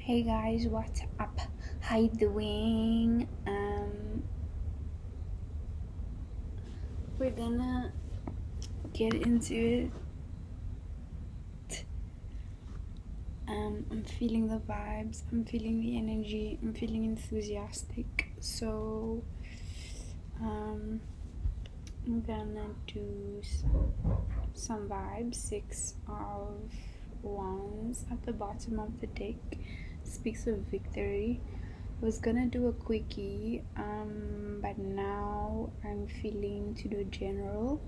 Hey guys, what's up? How you doing? We're gonna get into it. I'm feeling the vibes, I'm feeling the energy, I'm feeling enthusiastic. So I'm gonna do some vibes. 6 of Wands at the bottom of the deck speaks of victory. I was gonna do a quickie, but now I'm feeling to do general.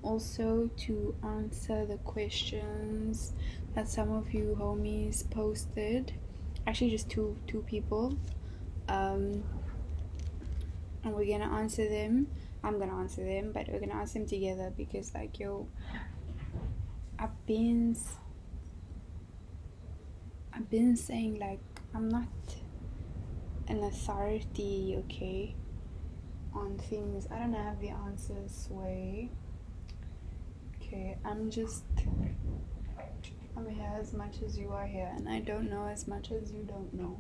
Also to answer the questions that some of you homies posted. Actually, just two people. And we're gonna answer them. I'm gonna answer them, but we're gonna answer them together because, like, I've been saying, like, I'm not an authority, okay, on things. I don't have the answers, way. Okay, I'm here as much as you are here, and I don't know as much as you don't know.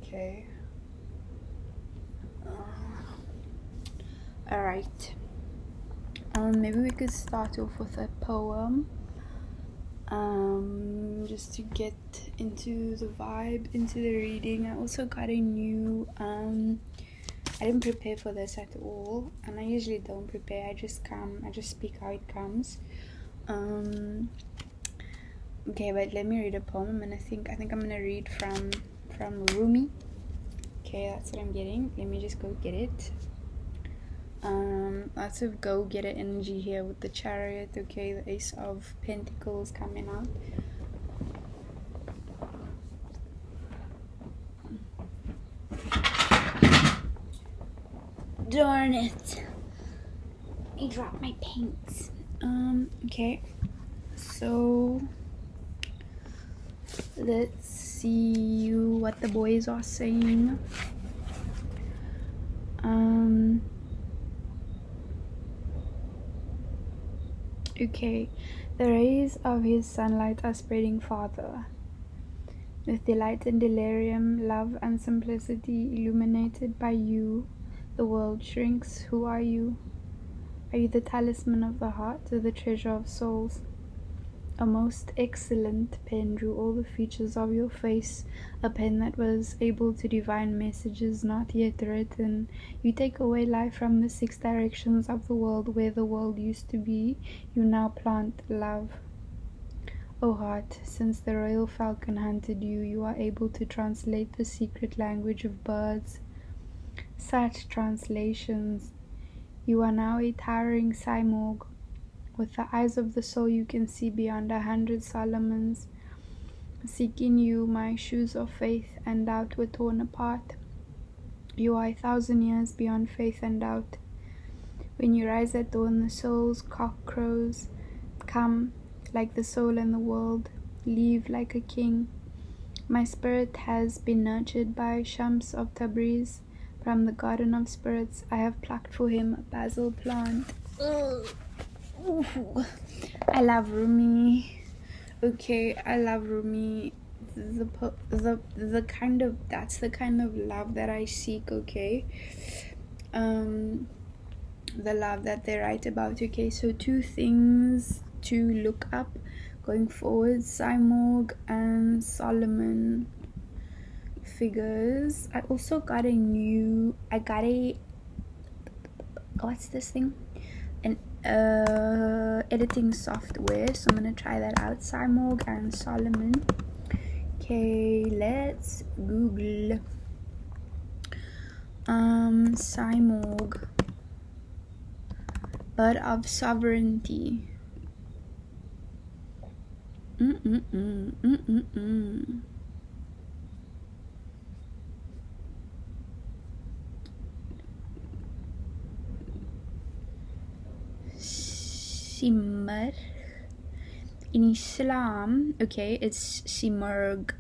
Okay. Alright. Maybe we could start off with a poem. Just to get into the vibe, into the reading. I also got a new I didn't prepare for this at all, and I usually don't prepare. I just speak how it comes. Okay, but let me read a poem, and I think I'm gonna read from Rumi. Okay, that's what I'm getting. Let me just go get it. Lots of go-getter energy here with the Chariot. Okay, the Ace of Pentacles coming out. Darn it, I dropped my paints. Okay, so let's see what the boys are saying. Okay, the rays of his sunlight are spreading farther. With delight and delirium, love and simplicity illuminated by you, the world shrinks. Who are you? Are you the talisman of the heart or the treasure of souls? A most excellent pen drew all the features of your face, a pen that was able to divine messages not yet written. You take away life from the 6 directions of the world where the world used to be. You now plant love. O heart, since the royal falcon hunted you, you are able to translate the secret language of birds. Such translations. You are now a towering Simorg. With the eyes of the soul you can see beyond 100 Solomons. Seeking you, my shoes of faith and doubt were torn apart. You are 1,000 years beyond faith and doubt. When you rise at dawn, the soul's cock crows. Come, like the soul and the world. Leave like a king. My spirit has been nurtured by Shams of Tabriz. From the garden of spirits, I have plucked for him a basil plant. Ugh. Ooh, I love Rumi. Okay, I love Rumi. The kind of, that's the kind of love that I seek. Okay, the love that they write about. Okay, so 2 things to look up going forward: Simorg and Solomon figures. I also got what's this thing? An editing software, so I'm gonna try that out. Simorg and Solomon. Okay, let's Google Simorg, bird of sovereignty. Simar. In Islam, okay, it's Simurg,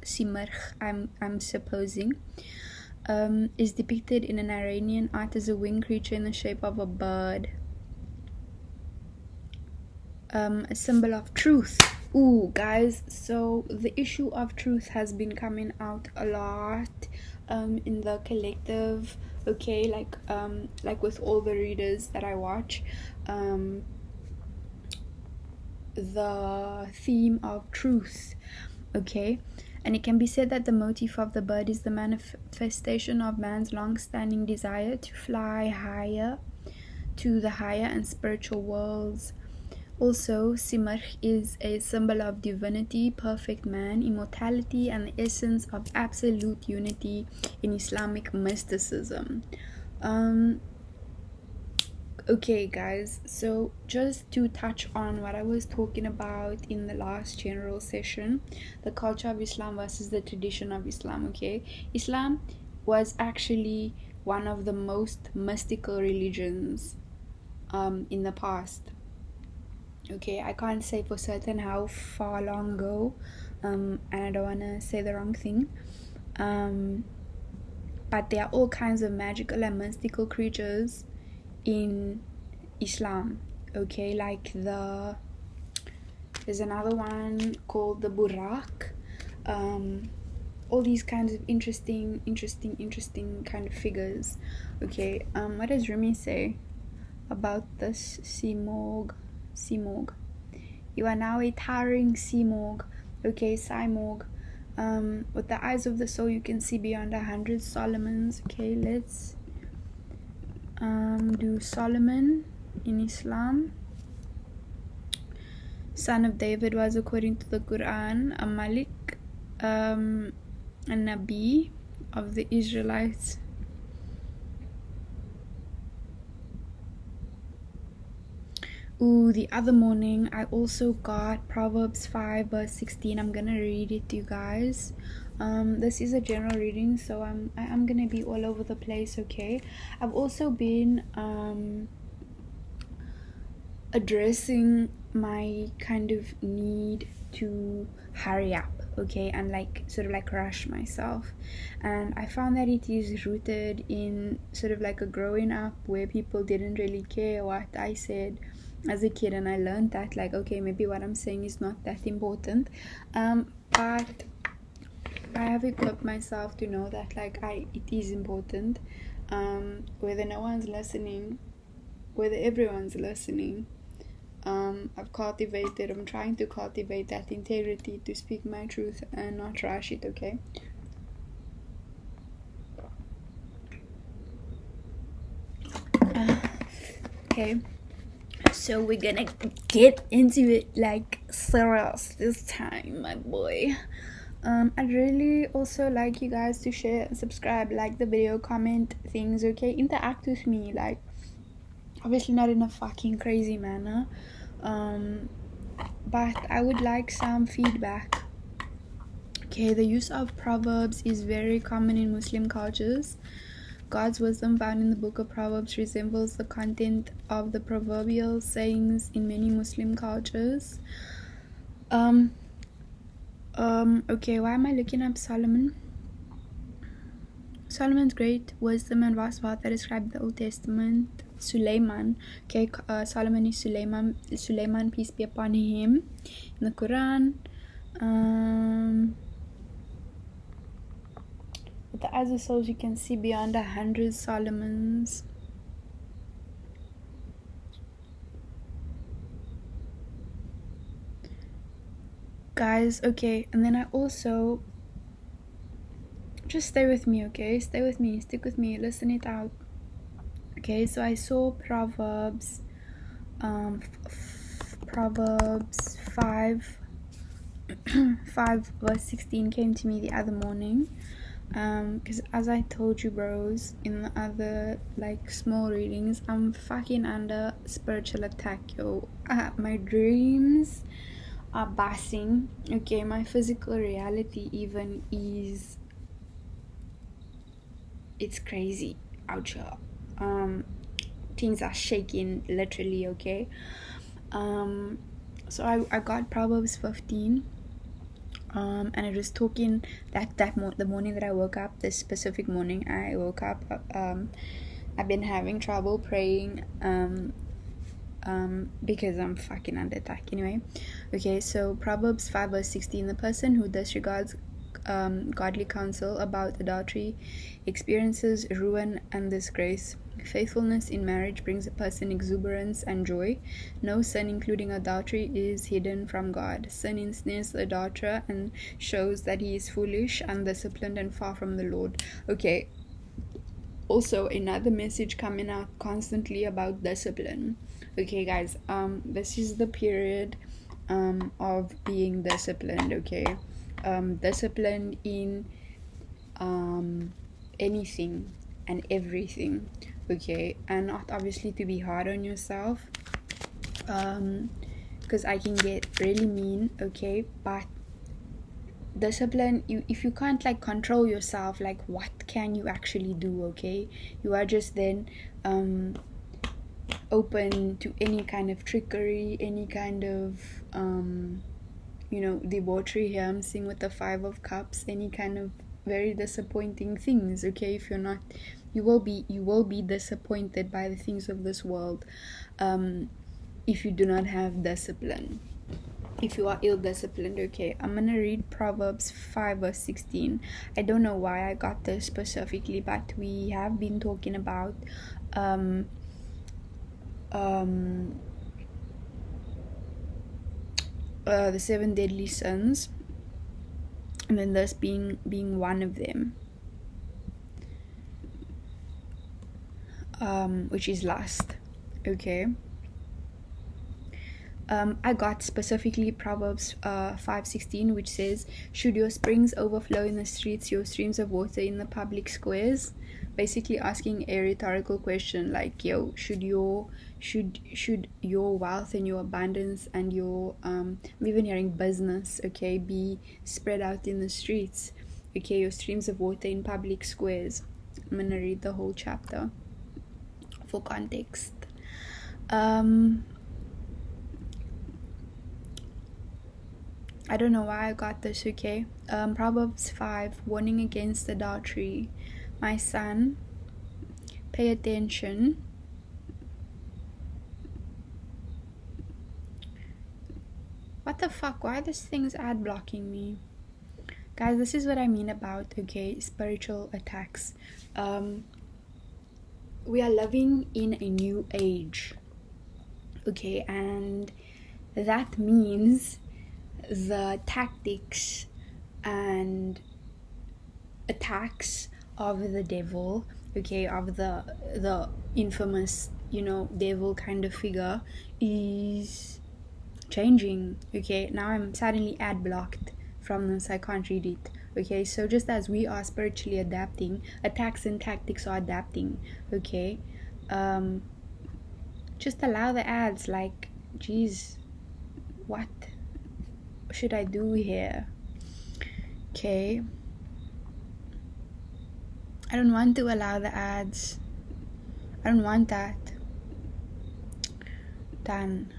I'm supposing, is depicted in an Iranian art as a winged creature in the shape of a bird. A symbol of truth, Ooh, guys, so the issue of truth has been coming out a lot in the collective, okay, like with all the readers that I watch, the theme of truth, okay. And it can be said that the motif of the bird is the manifestation of man's long-standing desire to fly higher, to the higher and spiritual worlds. Also, Simarch is a symbol of divinity, perfect man, immortality, and the essence of absolute unity in Islamic mysticism. Okay, guys, so just to touch on what I was talking about in the last general session, the culture of Islam versus the tradition of Islam, okay? Islam was actually one of the most mystical religions in the past. Okay, I can't say for certain how far long ago, and I don't want to say the wrong thing, but there are all kinds of magical and mystical creatures in Islam, okay, like there's another one called the Burak, all these kinds of interesting kind of figures, okay. What does Rumi say about this Simorg? You are now a towering Simorg, okay, Simorg, with the eyes of the soul you can see beyond 100 Solomons, okay. Let's do Solomon in Islam. Son of David was, according to the Quran, a Malik, a Nabi of the Israelites. Ooh, the other morning I also got Proverbs 5 verse 16. I'm gonna read it to you guys. This is a general reading, so I'm gonna be all over the place, okay. I've also been addressing my kind of need to hurry up, okay, and like sort of like rush myself, and I found that it is rooted in sort of like a growing up where people didn't really care what I said as a kid, and I learned that like, okay, maybe what I'm saying is not that important, but I have equipped myself to know that like it is important, whether no one's listening, whether everyone's listening. I'm trying to cultivate that integrity to speak my truth and not rush it, okay. Okay, so we're gonna get into it like serious this time, my boy. I'd really also like you guys to share and subscribe, like the video, comment things, okay, interact with me, like obviously not in a fucking crazy manner, but I would like some feedback. Okay, the use of proverbs is very common in Muslim cultures. God's wisdom found in the book of Proverbs resembles the content of the proverbial sayings in many Muslim cultures. Okay, why am I looking up Solomon? Solomon's great wisdom and vast wealth that describe the Old Testament. Sulaiman, okay, Solomon is Sulaiman, peace be upon him, in the Quran. With the eyes of souls you can see beyond 100 Solomons. Guys, okay, and then I also, just stay with me, okay, stick with me, listen it out. Okay, so I saw Proverbs, Proverbs 5 verse 16 came to me the other morning, because as I told you bros in the other like small readings, I'm fucking under spiritual attack, yo. My dreams are passing, okay, my physical reality even is, it's crazy out here. Things are shaking literally, okay. So I got Proverbs 15, and it was talking the morning that I woke up, this specific morning I woke up, I've been having trouble praying, because I'm fucking under attack anyway. Okay, so Proverbs 5 verse 16, the person who disregards godly counsel about adultery experiences ruin and disgrace. Faithfulness in marriage brings a person exuberance and joy. No sin, including adultery, is hidden from God. Sin ensnares the adulterer and shows that he is foolish, undisciplined, and far from the Lord. Okay, also another message coming out constantly about discipline. Okay, guys, this is the period of being disciplined. Okay, disciplined in anything and everything. Okay, and not obviously to be hard on yourself, because I can get really mean. Okay, but discipline, if you can't like control yourself, like what can you actually do? Okay, you are just then open to any kind of trickery, any kind of debauchery. Here I'm seeing with the 5 of Cups, any kind of very disappointing things. Okay, if you're not, you will be disappointed by the things of this world if you do not have discipline, if you are ill-disciplined. Okay, I'm gonna read Proverbs 5 verse 16. I don't know why I got this specifically, but we have been talking about the 7 deadly sins, and then this being one of them, which is lust. Okay, I got specifically Proverbs 5:16, which says, should your springs overflow in the streets, your streams of water in the public squares? Basically asking a rhetorical question like, should your wealth and your abundance and your I'm even hearing business, okay, be spread out in the streets? Okay, your streams of water in public squares. I'm gonna read the whole chapter for context. I don't know why I got this. Okay, Proverbs 5, warning against adultery. My son, pay attention. What the fuck? Why are these things ad blocking me? Guys, this is what I mean about, okay, spiritual attacks. We are living in a new age. Okay, and that means the tactics and attacks of the devil, okay, of the infamous, devil kind of figure, is changing. Okay, now I'm suddenly ad blocked from this, I can't read it. Okay, so just as we are spiritually adapting, attacks and tactics are adapting. Okay, just allow the ads. Like, geez, what should I do here? Okay, I don't want to allow the ads. I don't want that. Done.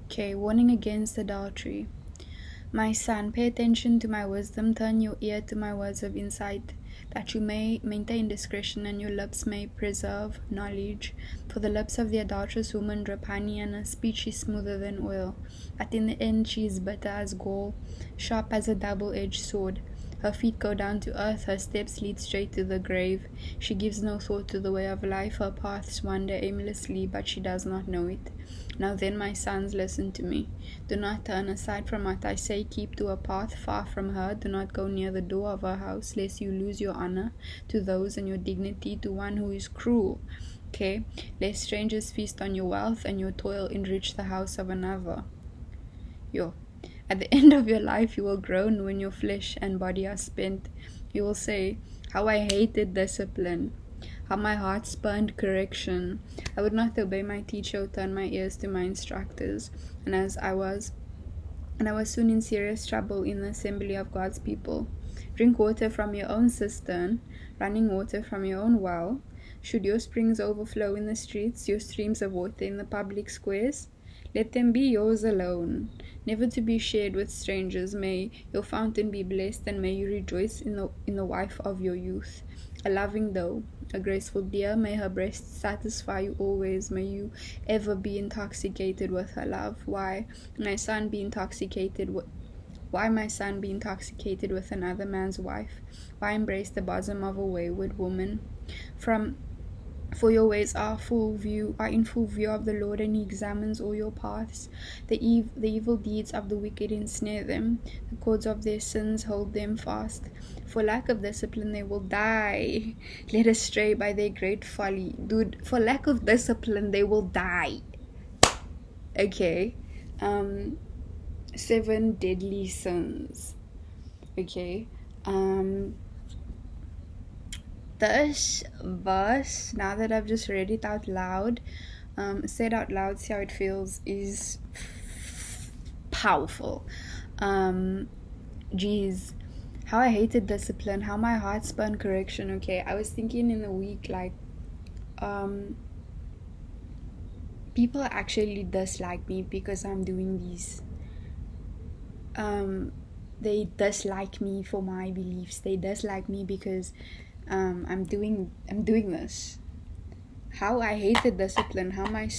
Okay, warning against adultery. My son, pay attention to my wisdom, turn your ear to my words of insight, that you may maintain discretion and your lips may preserve knowledge. For the lips of the adulterous woman drip honey, and her speech is smoother than oil. But in the end she is bitter as gall, sharp as a double-edged sword. Her feet go down to earth, her steps lead straight to the grave. She gives no thought to the way of life, her paths wander aimlessly, but she does not know it. Now then, my sons, listen to me. Do not turn aside from what I say. Keep to a path far from her. Do not go near the door of her house, lest you lose your honor to those and your dignity to one who is cruel. Okay? Lest strangers feast on your wealth and your toil enrich the house of another. At the end of your life, you will groan when your flesh and body are spent. You will say, how I hated discipline, how my heart spurned correction. I would not obey my teacher or turn my ears to my instructors. And I was soon in serious trouble in the assembly of God's people. Drink water from your own cistern, running water from your own well. Should your springs overflow in the streets, your streams of water in the public squares? Let them be yours alone, never to be shared with strangers. May your fountain be blessed, and may you rejoice in the wife of your youth. A loving doe, a graceful deer, may her breast satisfy you always. May you ever be intoxicated with her love. Why, my son, be intoxicated with another man's wife? Why embrace the bosom of a wayward woman? For your ways are in full view of the Lord, and He examines all your paths. The evil deeds of the wicked ensnare them. The cords of their sins hold them fast. For lack of discipline they will die, led astray by their great folly. Dude, for lack of discipline they will die. Okay. 7 deadly sins. Okay. This verse, now that I've just read it out loud, said out loud, see how it feels, is powerful. Geez, how I hated discipline, how my heart spurned correction. Okay, I was thinking in the week, like, people actually dislike me because I'm doing these. They dislike me for my beliefs. They dislike me because I'm doing this. How I hated discipline, how I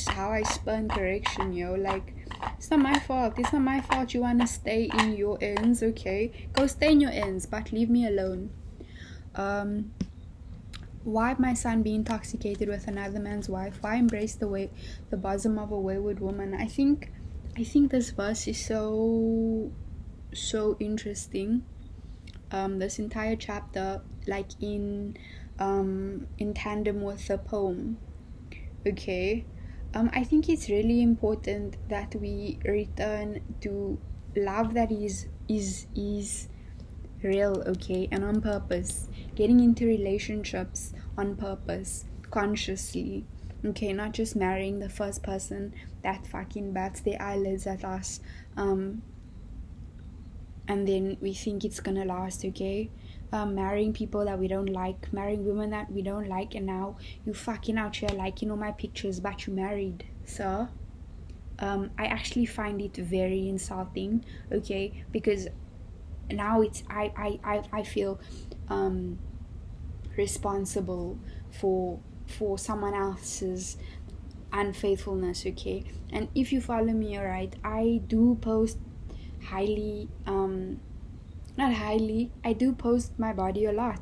spurned correction, yo. Like, it's not my fault you want to stay in your ends. Okay, go stay in your ends, but leave me alone. Why, my son, be intoxicated with another man's wife? Why embrace the bosom of a wayward woman? I think this verse is so interesting. This entire chapter, like in tandem with the poem. Okay, I think it's really important that we return to love that is real, okay, and on purpose. Getting into relationships on purpose, consciously, okay, not just marrying the first person that fucking bats their eyelids at us, and then we think it's gonna last, okay? Marrying people that we don't like, marrying women that we don't like, and now you fucking out here liking all my pictures, but you married, sir. I actually find it very insulting, okay? Because now it's I feel responsible for someone else's unfaithfulness, okay? And if you follow me, alright, I do post I do post my body a lot,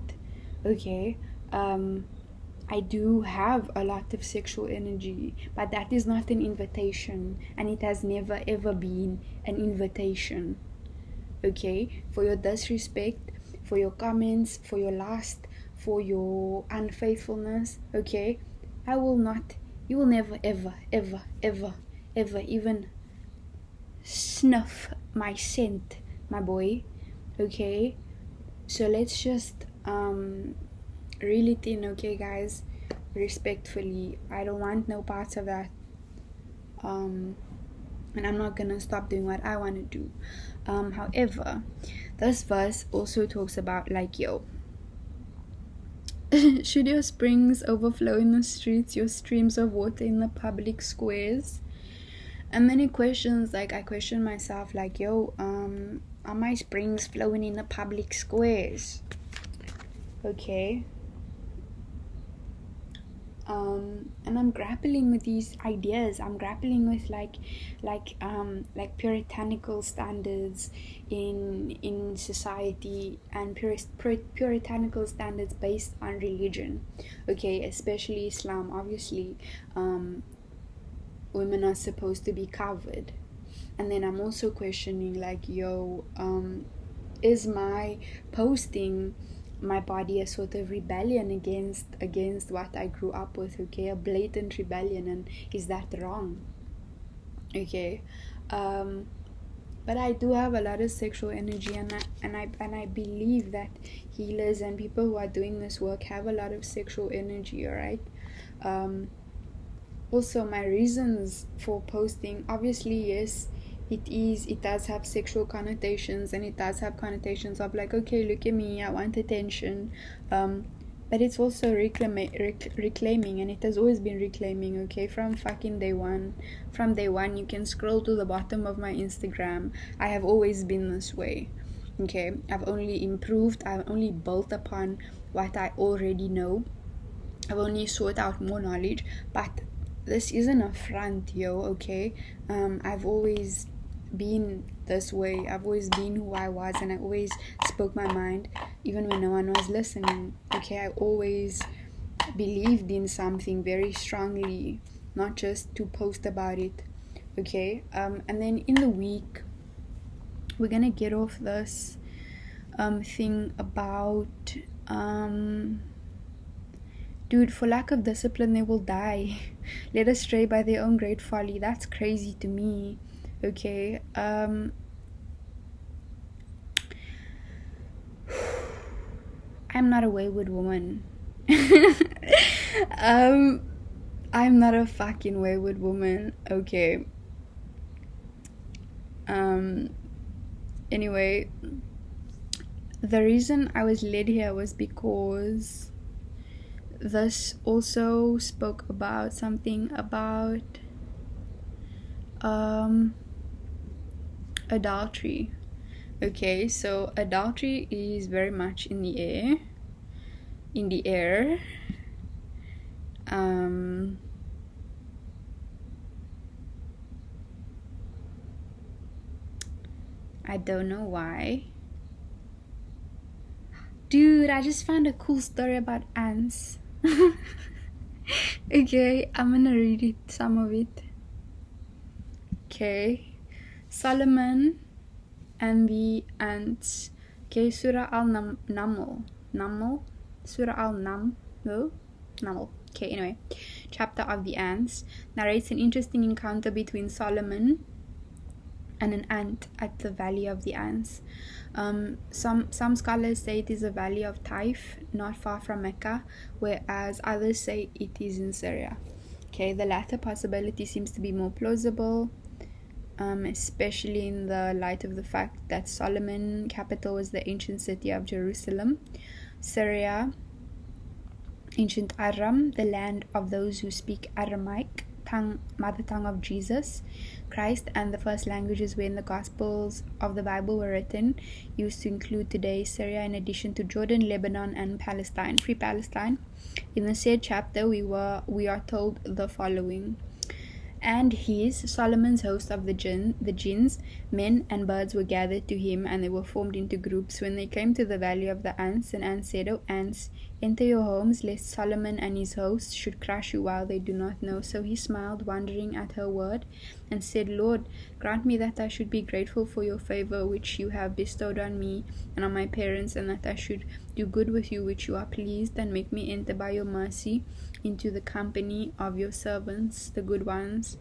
okay? I do have a lot of sexual energy, but that is not an invitation, and it has never ever been an invitation, okay? For your disrespect, for your comments, for your lust, for your unfaithfulness, okay? You will never ever even snuff my scent, my boy, okay? So let's just reel it in, okay, guys? Respectfully, I don't want no parts of that, and I'm not gonna stop doing what I want to do. However, this verse also talks about, like, yo, should your springs overflow in the streets, your streams of water in the public squares? And then it questions, like, I question myself, like, yo, are my springs flowing in the public squares? Okay. And I'm grappling with these ideas. I'm grappling with like puritanical standards in society, and puritanical standards based on religion. Okay, especially Islam. Obviously, women are supposed to be covered. And then I'm also questioning, like, yo, is my posting my body a sort of rebellion against what I grew up with, okay? A blatant rebellion, and is that wrong? Okay. But I do have a lot of sexual energy, and I believe that healers and people who are doing this work have a lot of sexual energy, alright? Also, my reasons for posting, obviously, yes, it does have sexual connotations, and it does have connotations of, like, okay, look at me, I want attention, but it's also reclaiming, and it has always been reclaiming, okay, from fucking day one. From day one, you can scroll to the bottom of my Instagram. I have always been this way, okay. I've only improved, I've only built upon what I already know. I've only sought out more knowledge, but this isn't a front, yo, okay. I've always been this way. I've always been who I was, and I always spoke my mind even when no one was listening, okay. I always believed in something very strongly, not just to post about it, okay. And then in the week we're gonna get off this thing about dude, for lack of discipline they will die, led astray by their own great folly. That's crazy to me, okay. I'm not a wayward woman. I'm not a fucking wayward woman, okay. Anyway, the reason I was led here was because this also spoke about something about adultery. Okay, so adultery is very much in the air. I don't know why. Dude, I just found a cool story about ants. Okay, I'm gonna read it, some of it. Okay, Solomon and the ants. Okay, Surah al-Naml. Surah al-Naml. Okay, anyway, chapter of the ants narrates an interesting encounter between Solomon and an ant at the Valley of the Ants. Some scholars say it is a valley of Taif, not far from Mecca, whereas others say it is in Syria. Okay, the latter possibility seems to be more plausible, especially in the light of the fact that Solomon capital was the ancient city of Jerusalem. Syria, ancient Aram, the land of those who speak Aramaic, mother tongue of Jesus Christ, and the first languages when the Gospels of the Bible were written, used to include today Syria in addition to Jordan, Lebanon, and Palestine, Free Palestine. In the said chapter, we are told the following: and Solomon's host of the jinns, men and birds were gathered to him, and they were formed into groups. When they came to the valley of the ants, and ants said, O ants, enter your homes, lest Solomon and his hosts should crush you while they do not know. So he smiled, wondering at her word, and said, Lord, grant me that I should be grateful for your favor which you have bestowed on me and on my parents, and that I should do good with you which you are pleased, and make me enter by your mercy into the company of your servants, the good ones.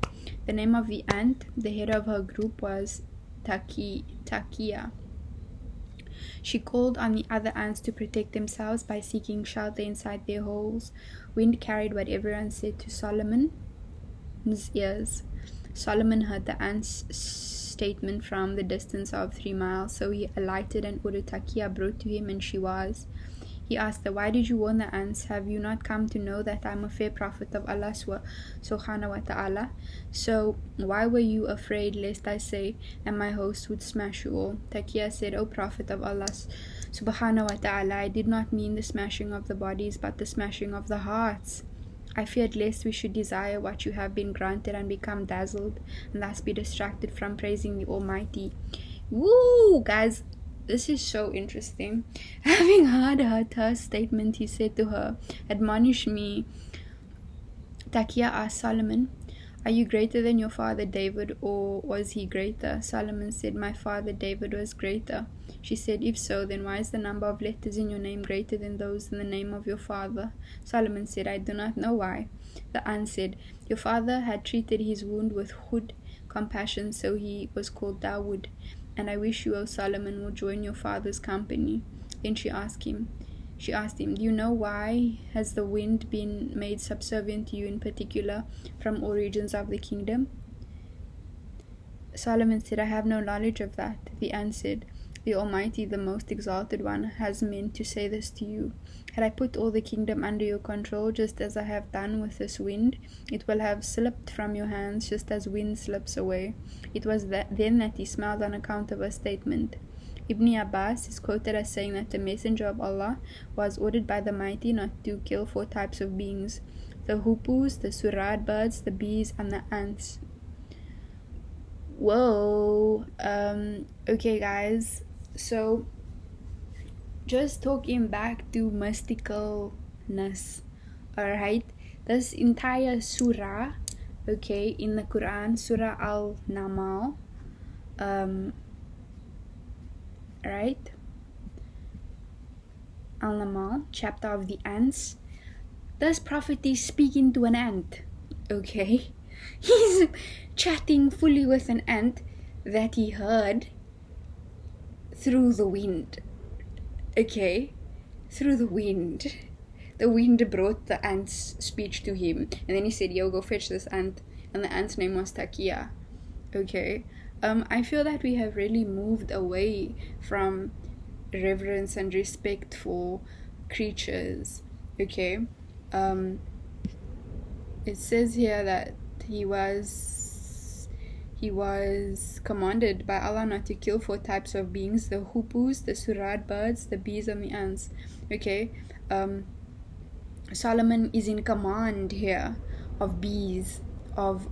The name of the ant, the head of her group, was Takia. She called on the other ants to protect themselves by seeking shelter inside their holes. Wind carried what everyone said to Solomon's ears. Solomon heard the ants' statement from the distance of 3 miles, so he alighted and ordered Takia brought to him, and she was. He asked her, why did you warn the ants? Have you not come to know that I am a fair prophet of Allah subhanahu wa ta'ala? So why were you afraid lest I say, and my host would smash you all? Takia said, O prophet of Allah subhanahu wa ta'ala, I did not mean the smashing of the bodies, but the smashing of the hearts. I feared lest we should desire what you have been granted and become dazzled, and thus be distracted from praising the Almighty. Woo, guys! This is so interesting. Having heard her statement, he said to her, admonish me. Takia asked Solomon, are you greater than your father David, or was he greater? Solomon said, my father David was greater. She said, if so, then why is the number of letters in your name greater than those in the name of your father? Solomon said, I do not know why. The aunt said, your father had treated his wound with compassion, so he was called Dawood. And I wish you, O Solomon, will join your father's company. Then she asked him, do you know why has the wind been made subservient to you in particular from all regions of the kingdom? Solomon said, I have no knowledge of that. The aunt said, The Almighty, the Most Exalted One, has meant to say this to you. Had I put all the kingdom under your control, just as I have done with this wind, it will have slipped from your hands, just as wind slips away. It was then that he smiled on account of a statement. Ibn Abbas is quoted as saying that the Messenger of Allah was ordered by the Mighty not to kill 4 types of beings: the hoopoes, the surad birds, the bees, and the ants. Whoa. Okay, guys. So, just talking back to mysticalness. Alright? This entire surah, okay, in the Quran, Surah al-Naml, right? Al-Naml, chapter of the ants. This prophet is speaking to an ant, okay? He's chatting fully with an ant that he heard through the wind, okay? Through the wind. The wind brought the ant's speech to him, and then he said, yo, go fetch this ant, and the ant's name was Takia, okay? I feel that we have really moved away from reverence and respect for creatures, okay? It says here that he was commanded by Allah not to kill 4 types of beings: the hoopoes, the surad birds, the bees, and the ants, okay? Solomon is in command here of bees, of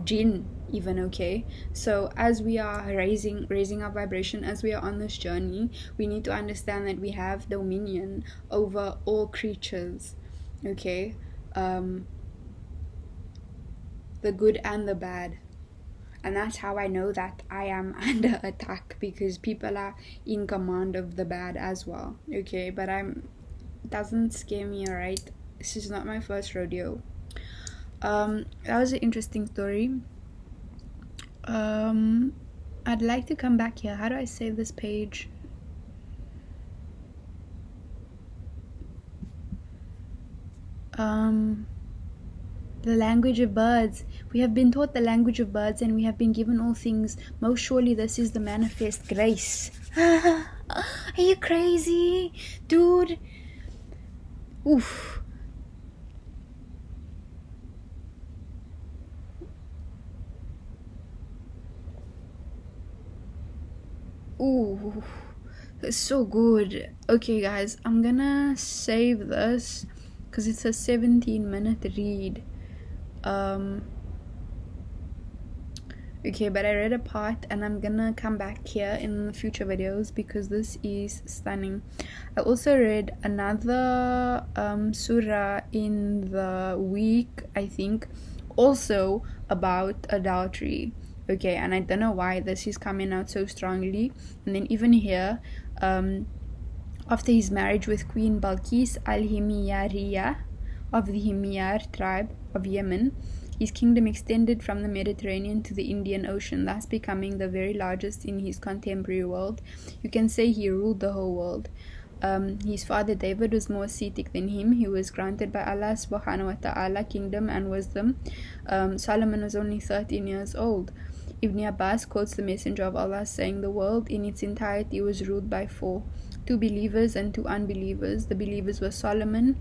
jinn even, okay? So as we are raising our vibration, as we are on this journey, we need to understand that we have dominion over all creatures, okay? The good and the bad. And that's how I know that I am under attack, because people are in command of the bad as well, okay? But it doesn't scare me, alright? This is not my first rodeo. That was an interesting story. I'd like to come back here. How do I save this page? The language of birds. We have been taught the language of birds, and we have been given all things. Most surely this is the manifest grace. Are you crazy? Dude. Oof. Ooh. That's so good. Okay, guys. I'm gonna save this because it's a 17-minute read. Okay, but I read a part, and I'm gonna come back here in the future videos because this is stunning. I also read another surah in the week, I think, also about adultery, okay? And I don't know why this is coming out so strongly. And then even here, after his marriage with Queen Balkis al-Himyariya of the Himyar tribe of Yemen, his kingdom extended from the Mediterranean to the Indian Ocean, thus becoming the very largest in his contemporary world. You can say he ruled the whole world. His father David was more ascetic than him. He was granted by Allah subhanahu wa ta'ala kingdom and wisdom. Solomon was only 13 years old. Ibn Abbas quotes the Messenger of Allah saying, the world in its entirety was ruled by 4, 2 believers and 2 unbelievers. The believers were Solomon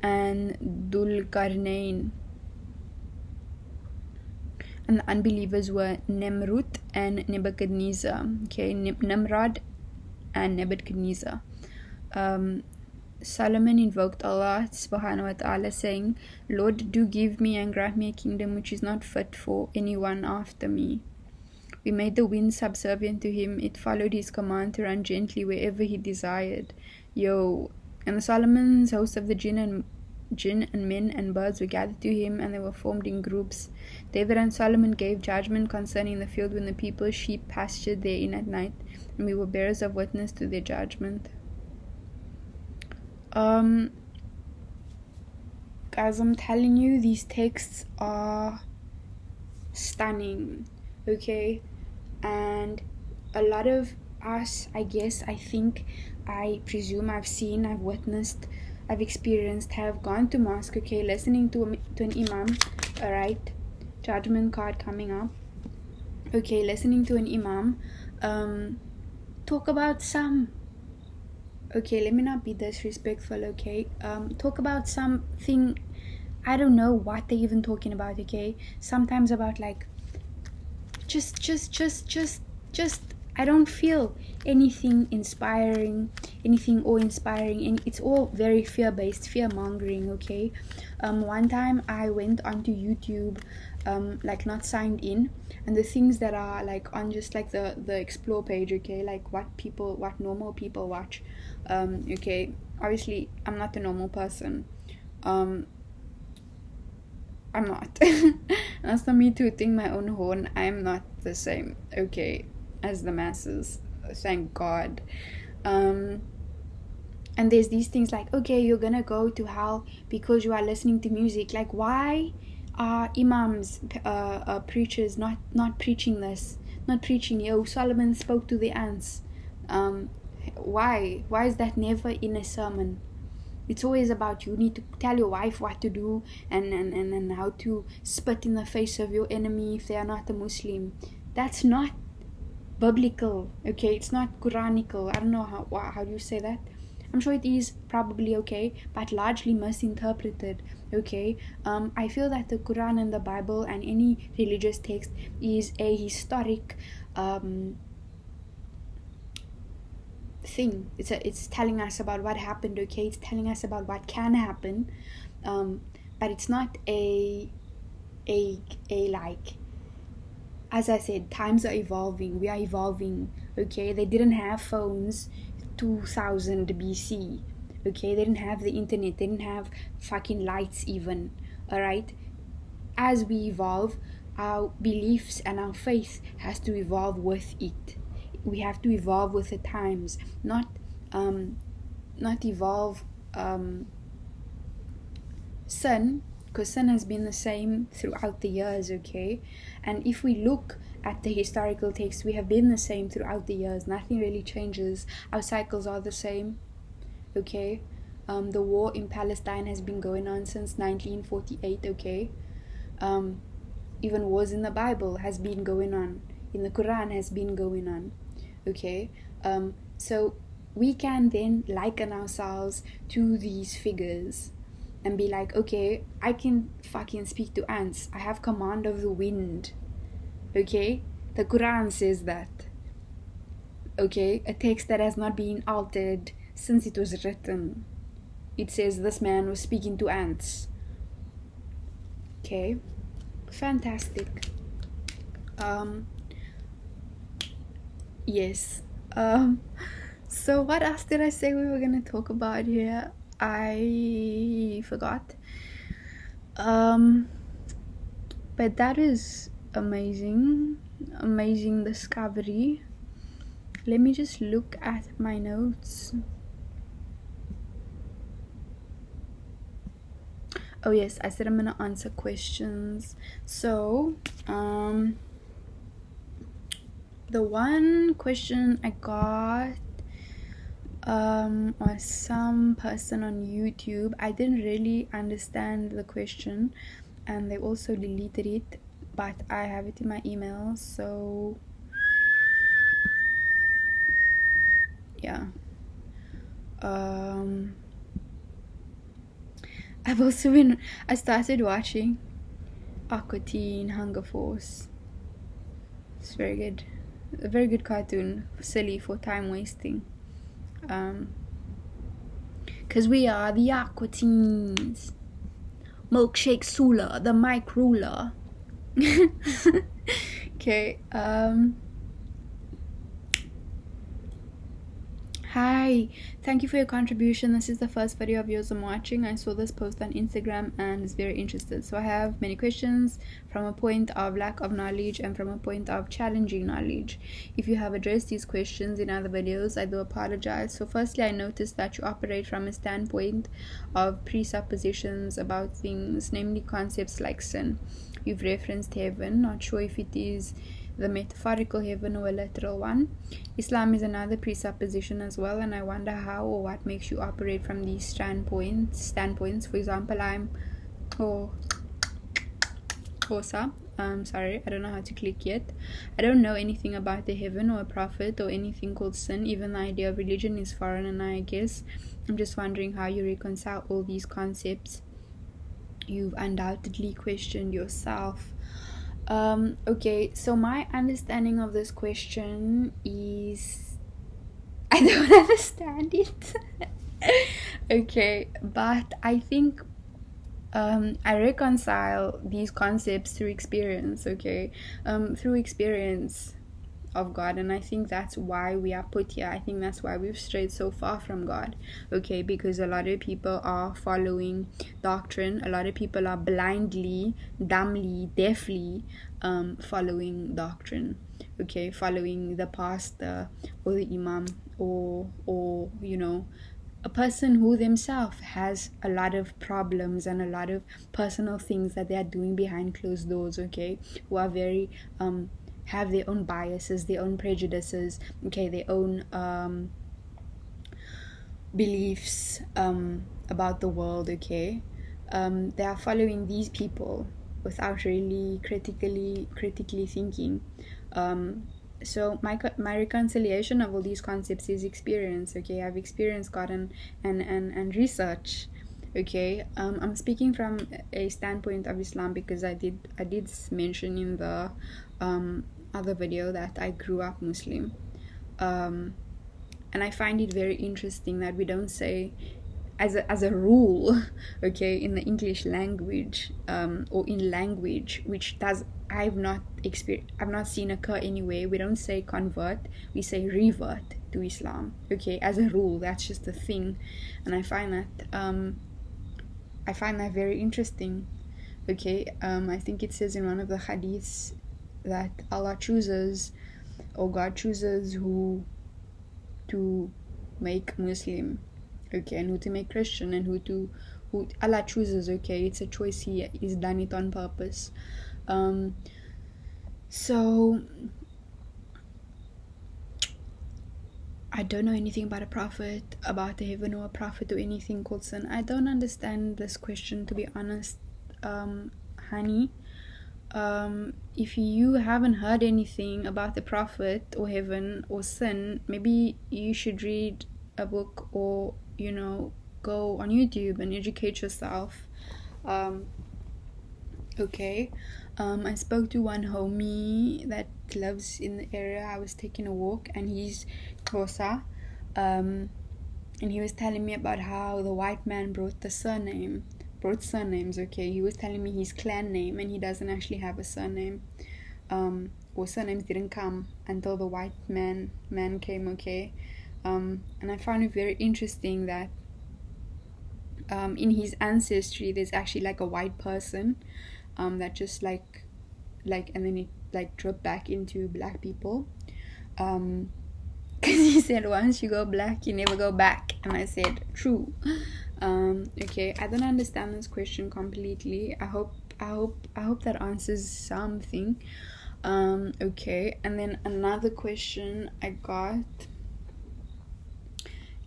and Dhul-Qarnayn, and the unbelievers were Nemrut and Nebuchadnezzar, okay? Nimrod and Nebuchadnezzar. Solomon invoked Allah subhanahu wa ta'ala saying, Lord, do give me and grant me a kingdom which is not fit for anyone after me. We made the wind subservient to him. It followed his command to run gently wherever he desired. And the Solomon's host of the jinn and men and birds were gathered to him, and they were formed in groups. David and Solomon gave judgment concerning the field when the people's sheep pastured therein at night, and we were bearers of witness to their judgment. Guys, I'm telling you, these texts are stunning, okay? And a lot of us, I presume, I've seen, I've witnessed, I've experienced, have gone to mosque, okay, listening to an imam, alright, judgment card coming up, okay, listening to an imam talk about some, okay, let me not be disrespectful, okay, talk about something, I don't know what they're even talking about, okay, sometimes about like, just I don't feel anything inspiring, anything awe-inspiring, and it's all very fear-based, fear-mongering, okay. One time I went onto YouTube, like not signed in, and the things that are like on just like the explore page, okay, like what normal people watch, okay, obviously I'm not a normal person, I'm not. As for me tooting my own horn, I'm not the same, okay, as the masses, thank God. And there's these things like, okay, you're gonna go to hell because you are listening to music. Like, why are imams, preachers not preaching this, not preaching, yo, Solomon spoke to the ants? Why is that never in a sermon? It's always about you need to tell your wife what to do and how to spit in the face of your enemy if they are not a Muslim. That's not biblical, okay? It's not Quranical. I don't know how do you say that? I'm sure it is probably okay, but largely misinterpreted, okay? I feel that the Quran and the Bible and any religious text is a historic thing. It's telling us about what happened, okay? It's telling us about what can happen, but it's not a like, as I said, times are evolving, we are evolving, okay? They didn't have phones 2000 BC, okay? They didn't have the internet, they didn't have fucking lights even, alright? As we evolve, our beliefs and our faith has to evolve with it. We have to evolve with the times, not evolve sin, because sin has been the same throughout the years, okay? And if we look at the historical text, we have been the same throughout the years. Nothing really changes. Our cycles are the same, okay? The war in Palestine has been going on since 1948, okay? Even wars in the Bible has been going on, in the Quran has been going on, okay? So we can then liken ourselves to these figures and be like, okay, I can fucking speak to ants, I have command of the wind, okay? The Quran says that, okay? A text that has not been altered since it was written. It says this man was speaking to ants, okay? Fantastic. Yes. So what else did I say we were gonna talk about here? I forgot. But that is amazing discovery. Let me just look at my notes. Oh yes, I said I'm gonna answer questions. So the one question I got was some person on YouTube. I didn't really understand the question and they also deleted it, but I have it in my email, so yeah. I started watching Aqua Teen Hunger Force. It's very good. A very good cartoon, silly for time wasting. Cause we are the Aqua Teens. Milkshake Sula, the mic ruler. Okay, hi, thank you for your contribution. This is the first video of yours I'm watching. I saw this post on Instagram and is very interested. So I have many questions from a point of lack of knowledge and from a point of challenging knowledge. If you have addressed these questions in other videos, I do apologize. So firstly, I noticed that you operate from a standpoint of presuppositions about things, namely concepts like sin. You've referenced heaven, not sure if it is the metaphorical heaven or a literal one. Islam is another presupposition as well, and I wonder how or what makes you operate from these standpoints. For example, I'm Xhosa. Sorry, I don't know how to click yet. I don't know anything about the heaven or a prophet or anything called sin. Even the idea of religion is foreign, and I guess I'm just wondering how you reconcile all these concepts. You've undoubtedly questioned yourself. Okay, so my understanding of this question is I don't understand it. Okay, but I think I reconcile these concepts through experience, okay? Through experience of God, and I think that's why we are put here. I think that's why we've strayed so far from God, okay? Because a lot of people are following doctrine, a lot of people are blindly, dumbly, deafly following doctrine, okay? Following the pastor or the imam or you know, a person who themselves has a lot of problems and a lot of personal things that they are doing behind closed doors, okay? Who are very have their own biases, their own prejudices, okay, their own beliefs about the world, okay? They are following these people without really critically thinking. So my reconciliation of all these concepts is experience, okay? I've experienced God and research, okay? I'm speaking from a standpoint of Islam because I did mention in the other video that I grew up Muslim, and I find it very interesting that we don't say as a rule, okay, in the English language or in language which does I've not seen occur anywhere. We don't say convert, we say revert to Islam, okay? As a rule, that's just a thing, and I find that very interesting, okay? I think it says in one of the hadiths that Allah chooses, or God chooses, who to make Muslim, okay, and who to make Christian, and who Allah chooses, okay? It's a choice. He's done it on purpose. So I don't know anything about a prophet, about the heaven, or a prophet, or anything called sin. I don't understand this question, to be honest, honey. If you haven't heard anything about the prophet or heaven or sin, maybe you should read a book, or you know, go on YouTube and educate yourself. Okay. I spoke to one homie that lives in the area. I was taking a walk, and he's Xhosa, and he was telling me about how the white man brought surnames, okay? He was telling me his clan name, and he doesn't actually have a surname, or surnames didn't come until the white man came, okay? And I found it very interesting that in his ancestry there's actually like a white person that just like and then it like dropped back into black people, because he said once you go black you never go back, and I said true. Okay, I don't understand this question completely. I hope that answers something. Okay, and then another question I got.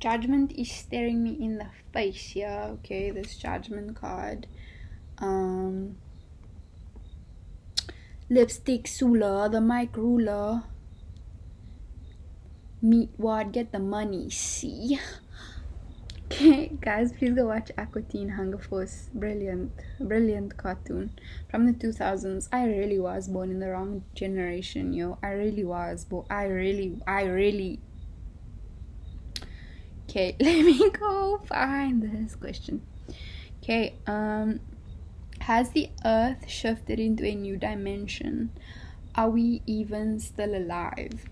Judgment is staring me in the face here, okay? This judgment card. Lipstick Sula, the mic ruler. Meat wad, get the money, see? Okay, guys, please go watch Aqua Teen Hunger Force. Brilliant cartoon from the 2000s. I really was born in the wrong generation, yo. I really was, but I really. Okay, let me go find this question. Okay, has the earth shifted into a new dimension? Are we even still alive?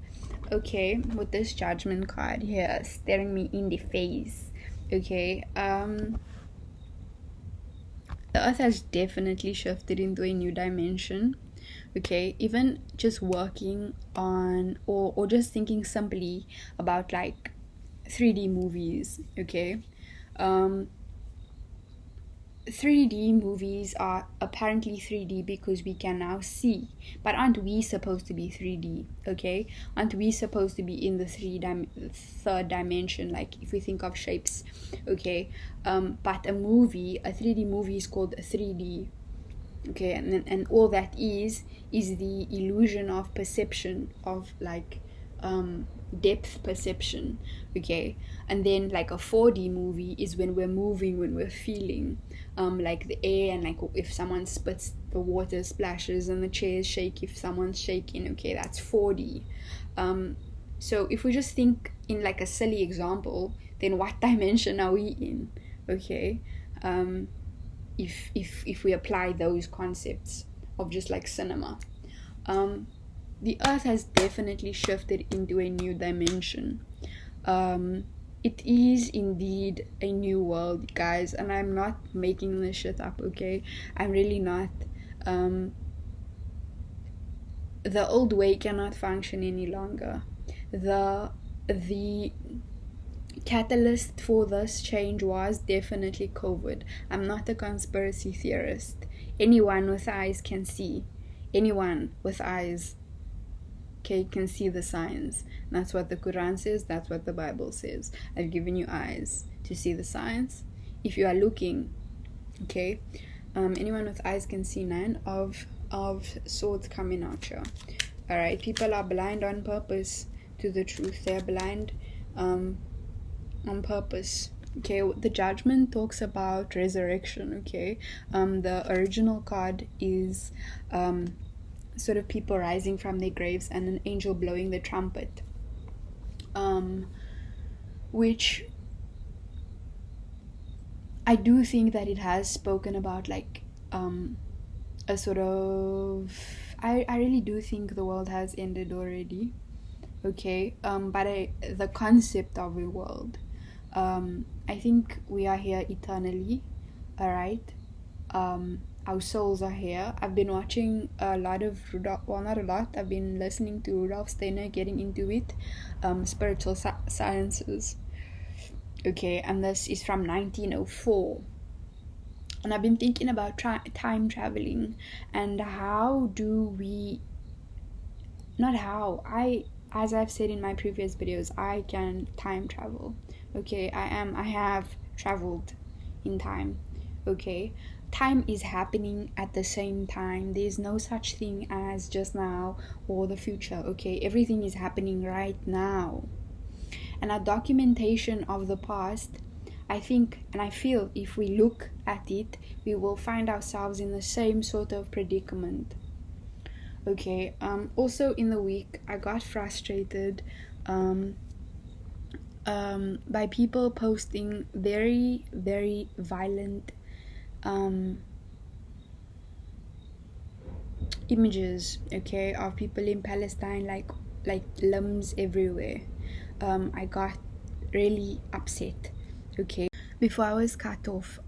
Okay, with this judgment card here staring me in the face. Okay, the earth has definitely shifted into a new dimension. Okay, even just working on or just thinking simply about like 3D movies, okay? 3D movies are apparently 3D because we can now see, but aren't we supposed to be 3D, okay? Aren't we supposed to be in the third dimension, like if we think of shapes, okay? But a 3D movie is called a 3D, okay, and all that is the illusion of perception, of like depth perception, okay. And then like a 4D movie is when we're moving, when we're feeling, like the air, and like if someone spits, the water splashes and the chairs shake if someone's shaking, okay, that's 4D. So if we just think in like a silly example, then what dimension are we in, okay? If we apply those concepts of just like cinema, the earth has definitely shifted into a new dimension. It is indeed a new world, guys, and I'm not making this shit up, okay? I'm really not. The old way cannot function any longer. The catalyst for this change was definitely COVID. I'm not a conspiracy theorist. Anyone with eyes can see. Anyone with eyes, okay, can see the signs. That's what the Quran says. That's what the Bible says. I've given you eyes to see the signs. If you are looking, okay, anyone with eyes can see 9 of swords coming out here. All right, people are blind on purpose to the truth. They're blind on purpose. Okay, the judgment talks about resurrection. Okay, the original card is sort of people rising from their graves and an angel blowing the trumpet, which I do think that it has spoken about like a sort of, I really do think the world has ended already, okay, but the concept of a world, I think we are here eternally, all right. Our souls are here. I've been watching a lot of Rudolph, well, not a lot, I've been listening to Rudolf Steiner, getting into it, spiritual sciences, okay, and this is from 1904. And I've been thinking about time traveling, and how do we, not how, as I've said in my previous videos, I can time travel, okay. I have traveled in time, okay. Time is happening at the same time. There's no such thing as just now or the future, okay. Everything is happening right now, and a documentation of the past, I think and I feel if we look at it, we will find ourselves in the same sort of predicament, okay. Also in the week I got frustrated by people posting very, very violent images, okay, of people in Palestine, like limbs everywhere. I got really upset, okay. Before I was cut off,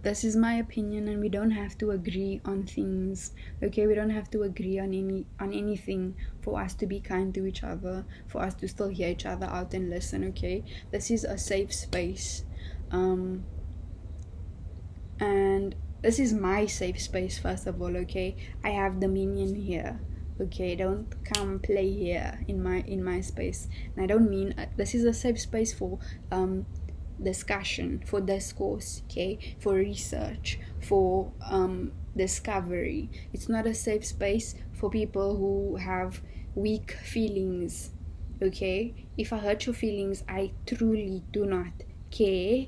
this is my opinion, and we don't have to agree on things, okay. We don't have to agree on anything for us to be kind to each other, for us to still hear each other out and listen, okay. This is a safe space, and this is my safe space, first of all, okay. I have dominion here, okay. Don't come play here in my space. And I don't mean this is a safe space for discussion, for discourse, okay, for research, for discovery. It's not a safe space for people who have weak feelings, okay. If I hurt your feelings, I truly do not care,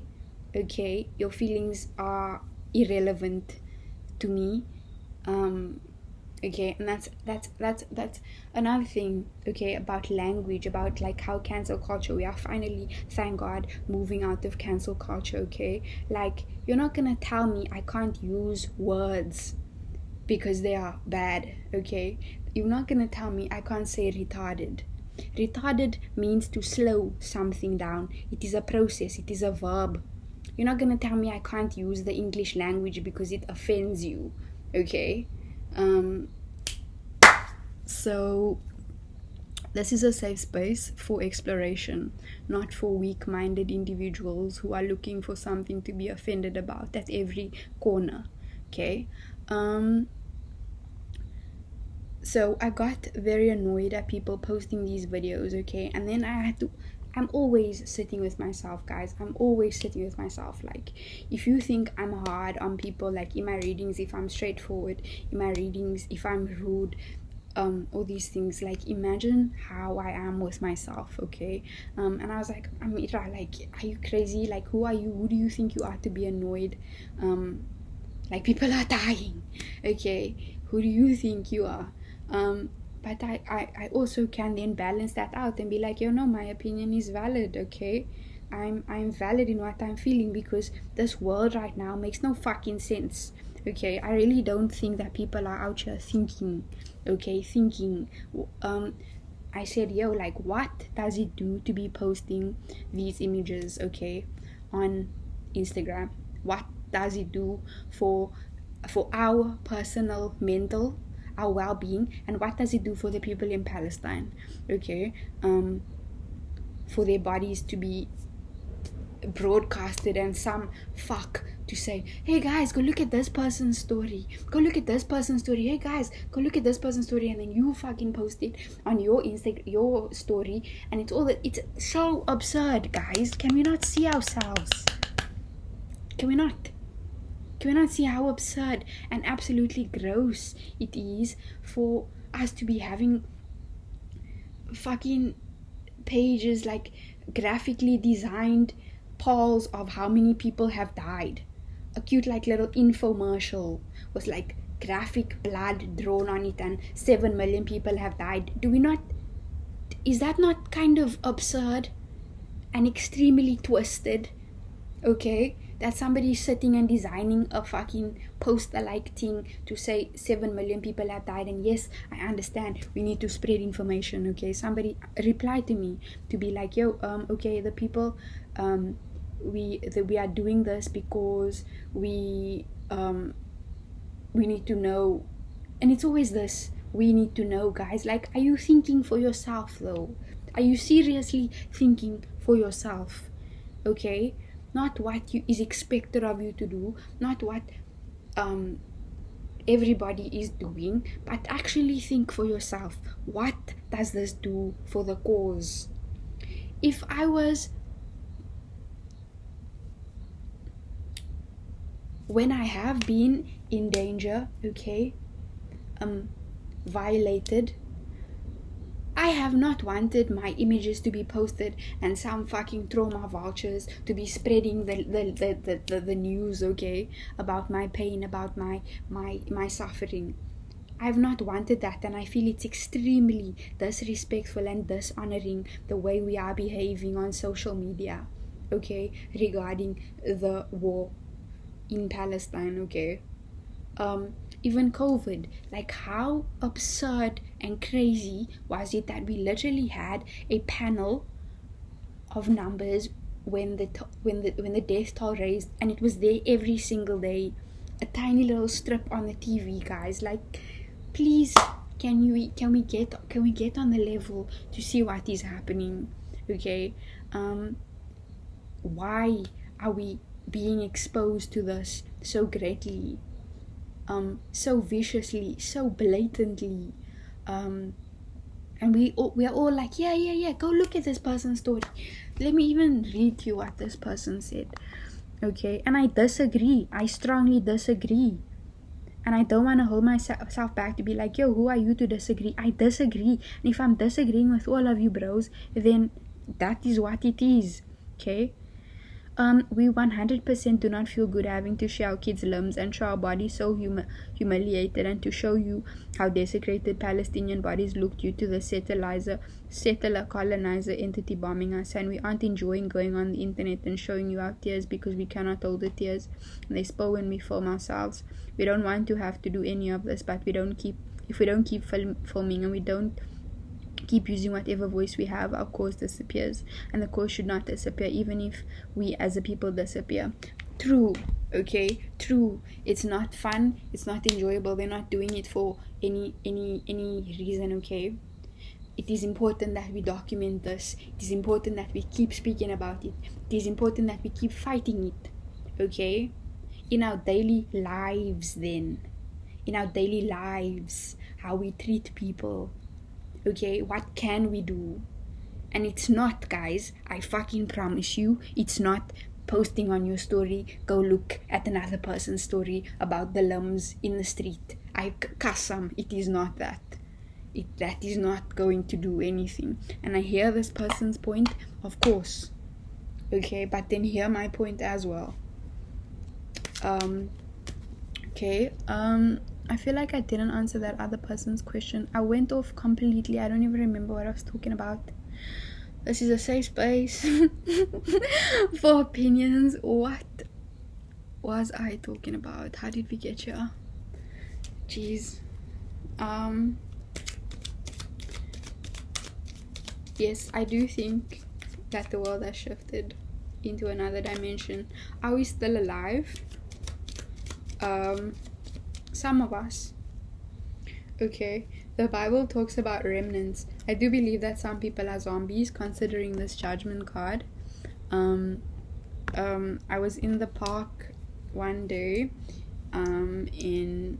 okay. Your feelings are irrelevant to me, okay. And that's another thing, okay, about language, about like how cancel culture, we are finally, thank God, moving out of cancel culture, okay. Like, you're not gonna tell me I can't use words because they are bad, okay. You're not gonna tell me I can't say retarded. Retarded means to slow something down. It is a process, it is a verb. You're not gonna tell me I can't use the English language because it offends you, okay. So this is a safe space for exploration, not for weak-minded individuals who are looking for something to be offended about at every corner, okay. So I got very annoyed at people posting these videos, okay, and then I had to I'm always sitting with myself, guys. I'm always sitting with myself. Like, if you think I'm hard on people, like in my readings, if I'm straightforward, in my readings, if I'm rude, all these things, like, imagine how I am with myself, okay? And I was like, Amira, like, are you crazy? Like, who are you? Who do you think you are to be annoyed? Like, people are dying, okay? Who do you think you are? But I also can then balance that out and be like, no, my opinion is valid, okay? I'm valid in what I'm feeling, because this world right now makes no fucking sense, okay? I really don't think that people are out here thinking, okay? I said, like, what does it do to be posting these images, okay, on Instagram? What does it do for our personal mental, our well-being, and what does it do for the people in Palestine, okay? For their bodies to be broadcasted and some fuck to say, hey guys, go look at this person's story, hey guys, go look at this person's story, and then you fucking post it on your your story, and it's so absurd, guys. Can we not see ourselves? Can we not see how absurd and absolutely gross it is for us to be having fucking pages, like graphically designed polls of how many people have died? A cute, like, little infomercial with, like, graphic blood drawn on it, and 7 million people have died. Is that not kind of absurd and extremely twisted, okay? That somebody's sitting and designing a fucking poster-like thing to say 7 million people have died. And yes, I understand we need to spread information, okay? Somebody replied to me to be like, okay, the people, we are doing this because we need to know. And it's always this, we need to know, guys. Like, are you thinking for yourself, though? Are you seriously thinking for yourself, okay? Not what is expected of you to do, not what everybody is doing, but actually think for yourself. What does this do for the cause? If I was, when I have been in danger, okay, violated, I have not wanted my images to be posted and some fucking trauma vultures to be spreading the news, okay, about my pain, about my suffering. I've not wanted that, and I feel it's extremely disrespectful and dishonoring the way we are behaving on social media, okay, regarding the war in Palestine, okay? Even COVID, like, how absurd and crazy was it that we literally had a panel of numbers when the death toll raised, and it was there every single day, a tiny little strip on the TV, guys. Like, please, can we get on the level to see what is happening, okay? Why are we being exposed to this so greatly, so viciously, so blatantly, and we are all like, yeah, go look at this person's story. Let me even read you what this person said, okay? And I disagree. I strongly disagree, and I don't want to hold myself back to be like, who are you to disagree? I disagree, and if I'm disagreeing with all of you bros, then that is what it is, okay? We 100% do not feel good having to show our kids' limbs and show our bodies so humiliated, and to show you how desecrated Palestinian bodies look due to the settler colonizer entity bombing us. And we aren't enjoying going on the internet and showing you our tears because we cannot hold the tears, and they spill when we film ourselves. We don't want to have to do any of this, but if we don't keep filming, and we don't keep using whatever voice we have, our cause disappears, and the cause should not disappear, even if we as a people disappear. True, okay, true. It's not fun, it's not enjoyable. They're not doing it for any reason, okay? It is important that we document this. It is important that we keep speaking about it. It is important that we keep fighting it, okay? In our daily lives, how we treat people, okay? What can we do? And it's not, guys, I fucking promise you, it's not posting on your story, go look at another person's story about the lums in the street. I kasam, it is not that. That is not going to do anything. And I hear this person's point, of course. Okay, but then hear my point as well. Okay, I feel like I didn't answer that other person's question. I went off completely. I don't even remember what I was talking about. This is a safe space for opinions. What was I talking about? How did we get here? Jeez. Yes, I do think that the world has shifted into another dimension. Are we still alive? Some of us. Okay, the Bible talks about remnants. I do believe that some people are zombies, considering this judgment card. I was in the park one day, in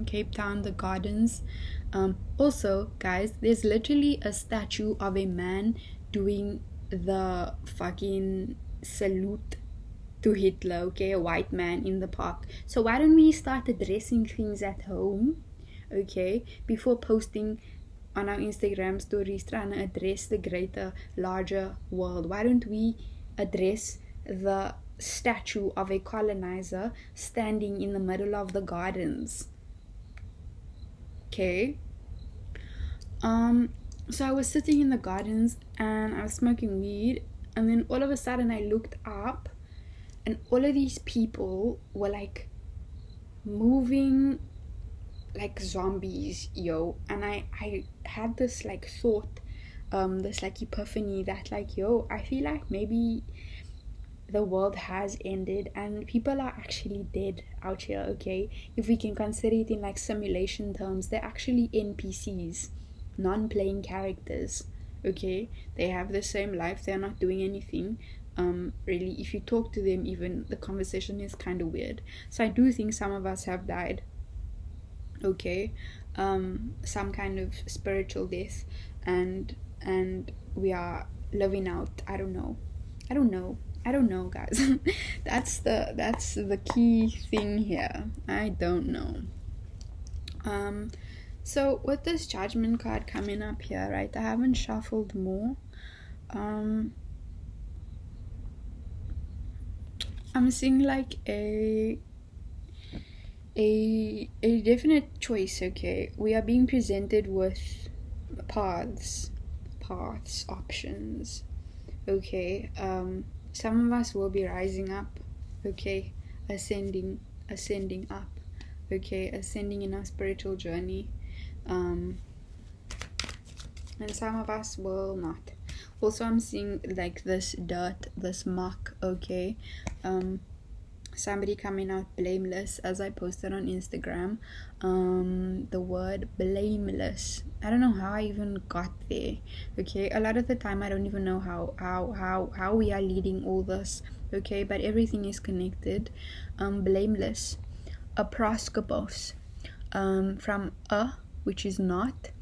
Cape Town, the gardens. Also, guys, there's literally a statue of a man doing the fucking salute to Hitler, okay, a white man in the park. So why don't we start addressing things at home, okay, before posting on our Instagram stories trying to address the greater, larger world? Why don't we address the statue of a colonizer standing in the middle of the gardens? Okay. So I was sitting in the gardens and I was smoking weed, and then all of a sudden I looked up and all of these people were like moving like zombies, yo. And I had this like thought, this like epiphany that like, yo, I feel like maybe the world has ended and people are actually dead out here, okay? If we can consider it in like simulation terms, they're actually NPCs, non-playing characters, okay? They have the same life, they're not doing anything. Really, if you talk to them, even the conversation is kind of weird. So I do think some of us have died, okay, some kind of spiritual death, and we are living out. I don't know, guys. that's the key thing here. I don't know. So with this judgment card coming up here, right, I haven't shuffled more. I'm seeing like a definite choice, okay? We are being presented with paths, options, okay? Some of us will be rising up, okay? Ascending up, okay? Ascending in our spiritual journey. And some of us will not. Also, I'm seeing like this dirt, this muck, okay? Somebody coming out blameless, as I posted on Instagram. The word blameless, I don't know how I even got there, okay? A lot of the time I don't even know how we are leading all this, okay? But everything is connected. Blameless, aproskopos, from which is not,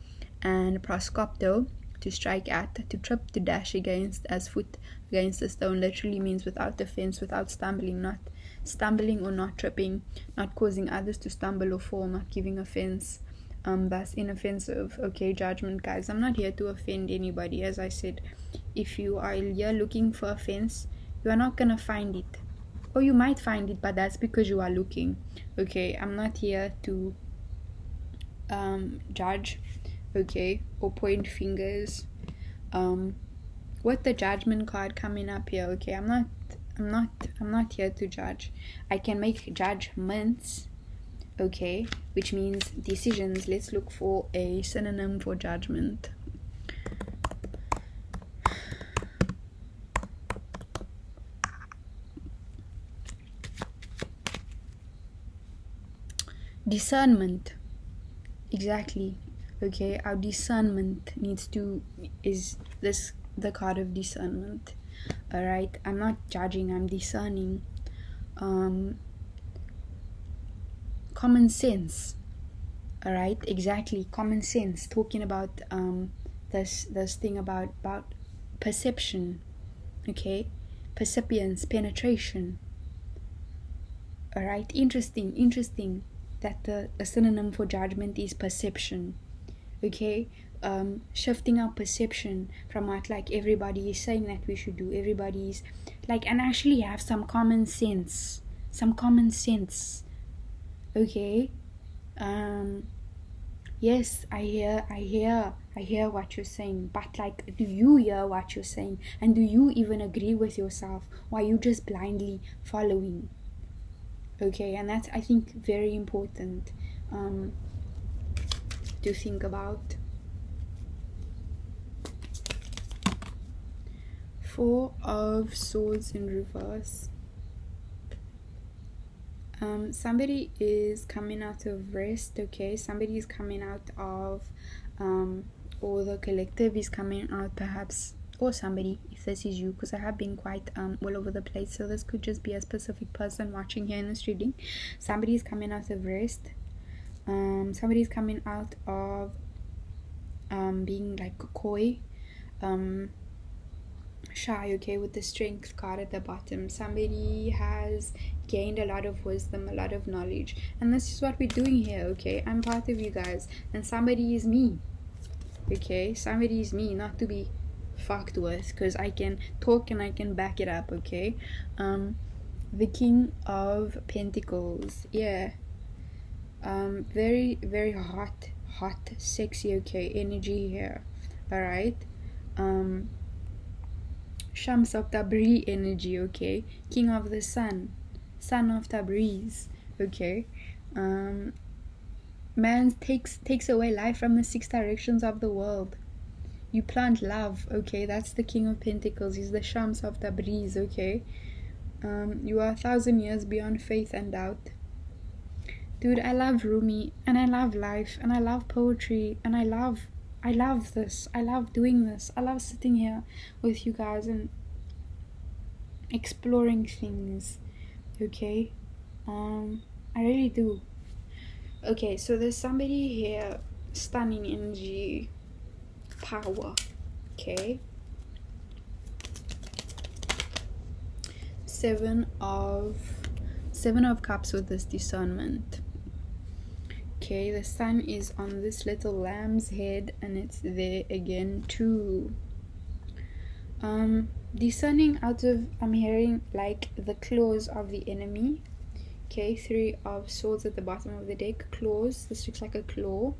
and proskopto, to strike at, to trip, to dash against, as foot against a stone. Literally means without offense, without stumbling, not stumbling or not tripping, not causing others to stumble or fall, not giving offense, thus inoffensive, okay? Judgment, guys, I'm not here to offend anybody. As I said, if you are here looking for offense, you are not gonna find it, or you might find it, but that's because you are looking, okay? I'm not here to judge, okay, or point fingers. With the judgment card coming up here, okay, I'm not here to judge. I can make judgments, okay, which means decisions. Let's look for a synonym for judgment. Discernment. Exactly. Okay, our discernment is the card of discernment. All right, I'm not judging, I'm discerning. Common sense. All right, exactly, common sense, talking about this thing about perception, okay, percipience, penetration. All right, interesting that the synonym for judgment is perception. Okay, shifting our perception from what like everybody is saying that we should do, everybody's like, and actually have some common sense, okay. Yes, I hear what you're saying, but like, do you hear what you're saying, and do you even agree with yourself, or are you just blindly following? Okay, and that's, I think, very important to think about. 4 of Swords in reverse. Somebody is coming out of rest, okay? Somebody is coming out of, or the collective is coming out, perhaps, or somebody, if this is you, because I have been quite all over the place, so this could just be a specific person watching here in this reading. Somebody is coming out of rest. Somebody is coming out of being like coy, shy, okay, with the strength card at the bottom. Somebody has gained a lot of wisdom, a lot of knowledge, and this is what we're doing here, okay? I'm part of you guys, and somebody is me, okay? Somebody is me, not to be fucked with, because I can talk and I can back it up, okay? The King of Pentacles, yeah. Very, very hot, sexy, okay, energy here, alright? Shams of Tabri energy, okay? King of the Sun, Son of Tabriz, okay? Man takes away life from the 6 directions of the world. You plant love, okay? That's the King of Pentacles. He's the Shams of Tabriz, okay? You are 1,000 years beyond faith and doubt. Dude, I love Rumi, and I love life, and I love poetry, and I love this. I love doing this. I love sitting here with you guys and exploring things, okay? I really do. Okay, so there's somebody here, stunning energy, power, okay? 7 of Cups with this discernment. Okay, the sun is on this little lamb's head, and it's there again too. Discerning out of, I'm hearing like the claws of the enemy. Okay, 3 of Swords at the bottom of the deck. Claws, this looks like a claw.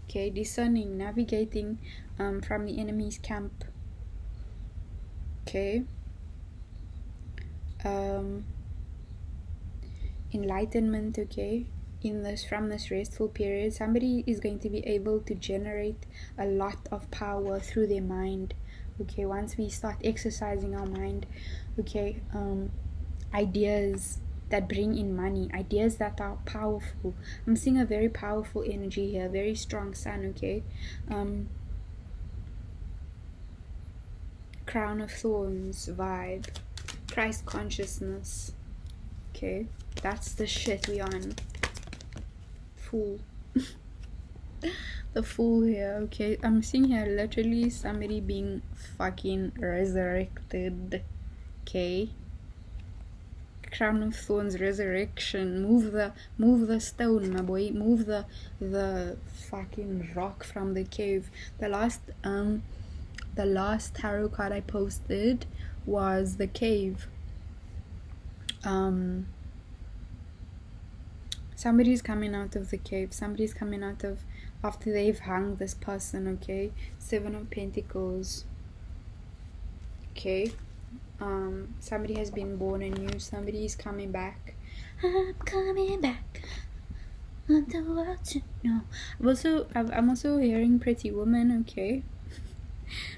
Okay, discerning, navigating from the enemy's camp. Okay. Enlightenment, okay. From this restful period, somebody is going to be able to generate a lot of power through their mind, okay, once we start exercising our mind, okay. Ideas that bring in money, ideas that are powerful. I'm seeing a very powerful energy here, very strong sun, okay. Crown of Thorns vibe, Christ consciousness, okay. That's the shit we on. Fool. The Fool here, okay. I'm seeing here literally somebody being fucking resurrected, okay. Crown of Thorns, resurrection. Move the stone, my boy. Move the fucking rock from the cave. The last tarot card I posted was the cave. Somebody's coming out of the cave. Somebody's coming out of, after they've hung this person, okay. 7 of Pentacles, okay. Somebody has been born anew. Somebody is coming back. I'm coming back. I don't want to know. I'm also hearing Pretty Woman, okay.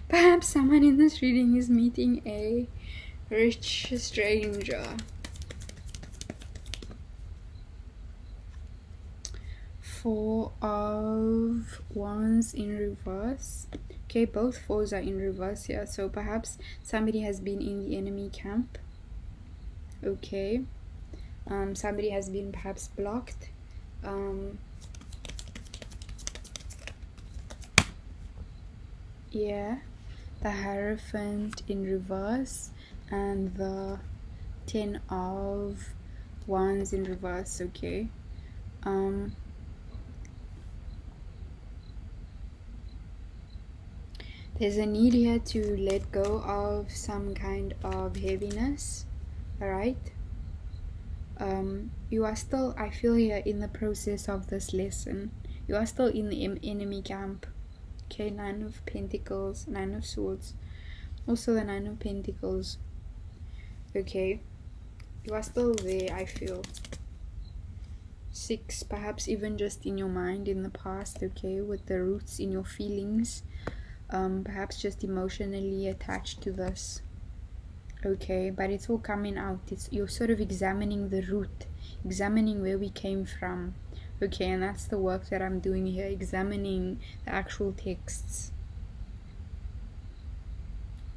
Perhaps someone in this reading is meeting a rich stranger. 4 of Wands in reverse. Okay, both 4s are in reverse here, so perhaps somebody has been in the enemy camp, okay. Somebody has been perhaps blocked. Yeah, the Hierophant in reverse and the 10 of Wands in reverse. Okay. There's a need here to let go of some kind of heaviness. Alright. You are still, I feel here, in the process of this lesson. You are still in the enemy camp. Okay, 9 of Pentacles, 9 of Swords, also the 9 of Pentacles. Okay, you are still there, I feel. 6, perhaps even just in your mind in the past, okay, with the roots in your feelings, perhaps just emotionally attached to this. Okay, but it's all coming out. You're sort of examining the root, examining where we came from. Okay, and that's the work that I'm doing here, examining the actual texts.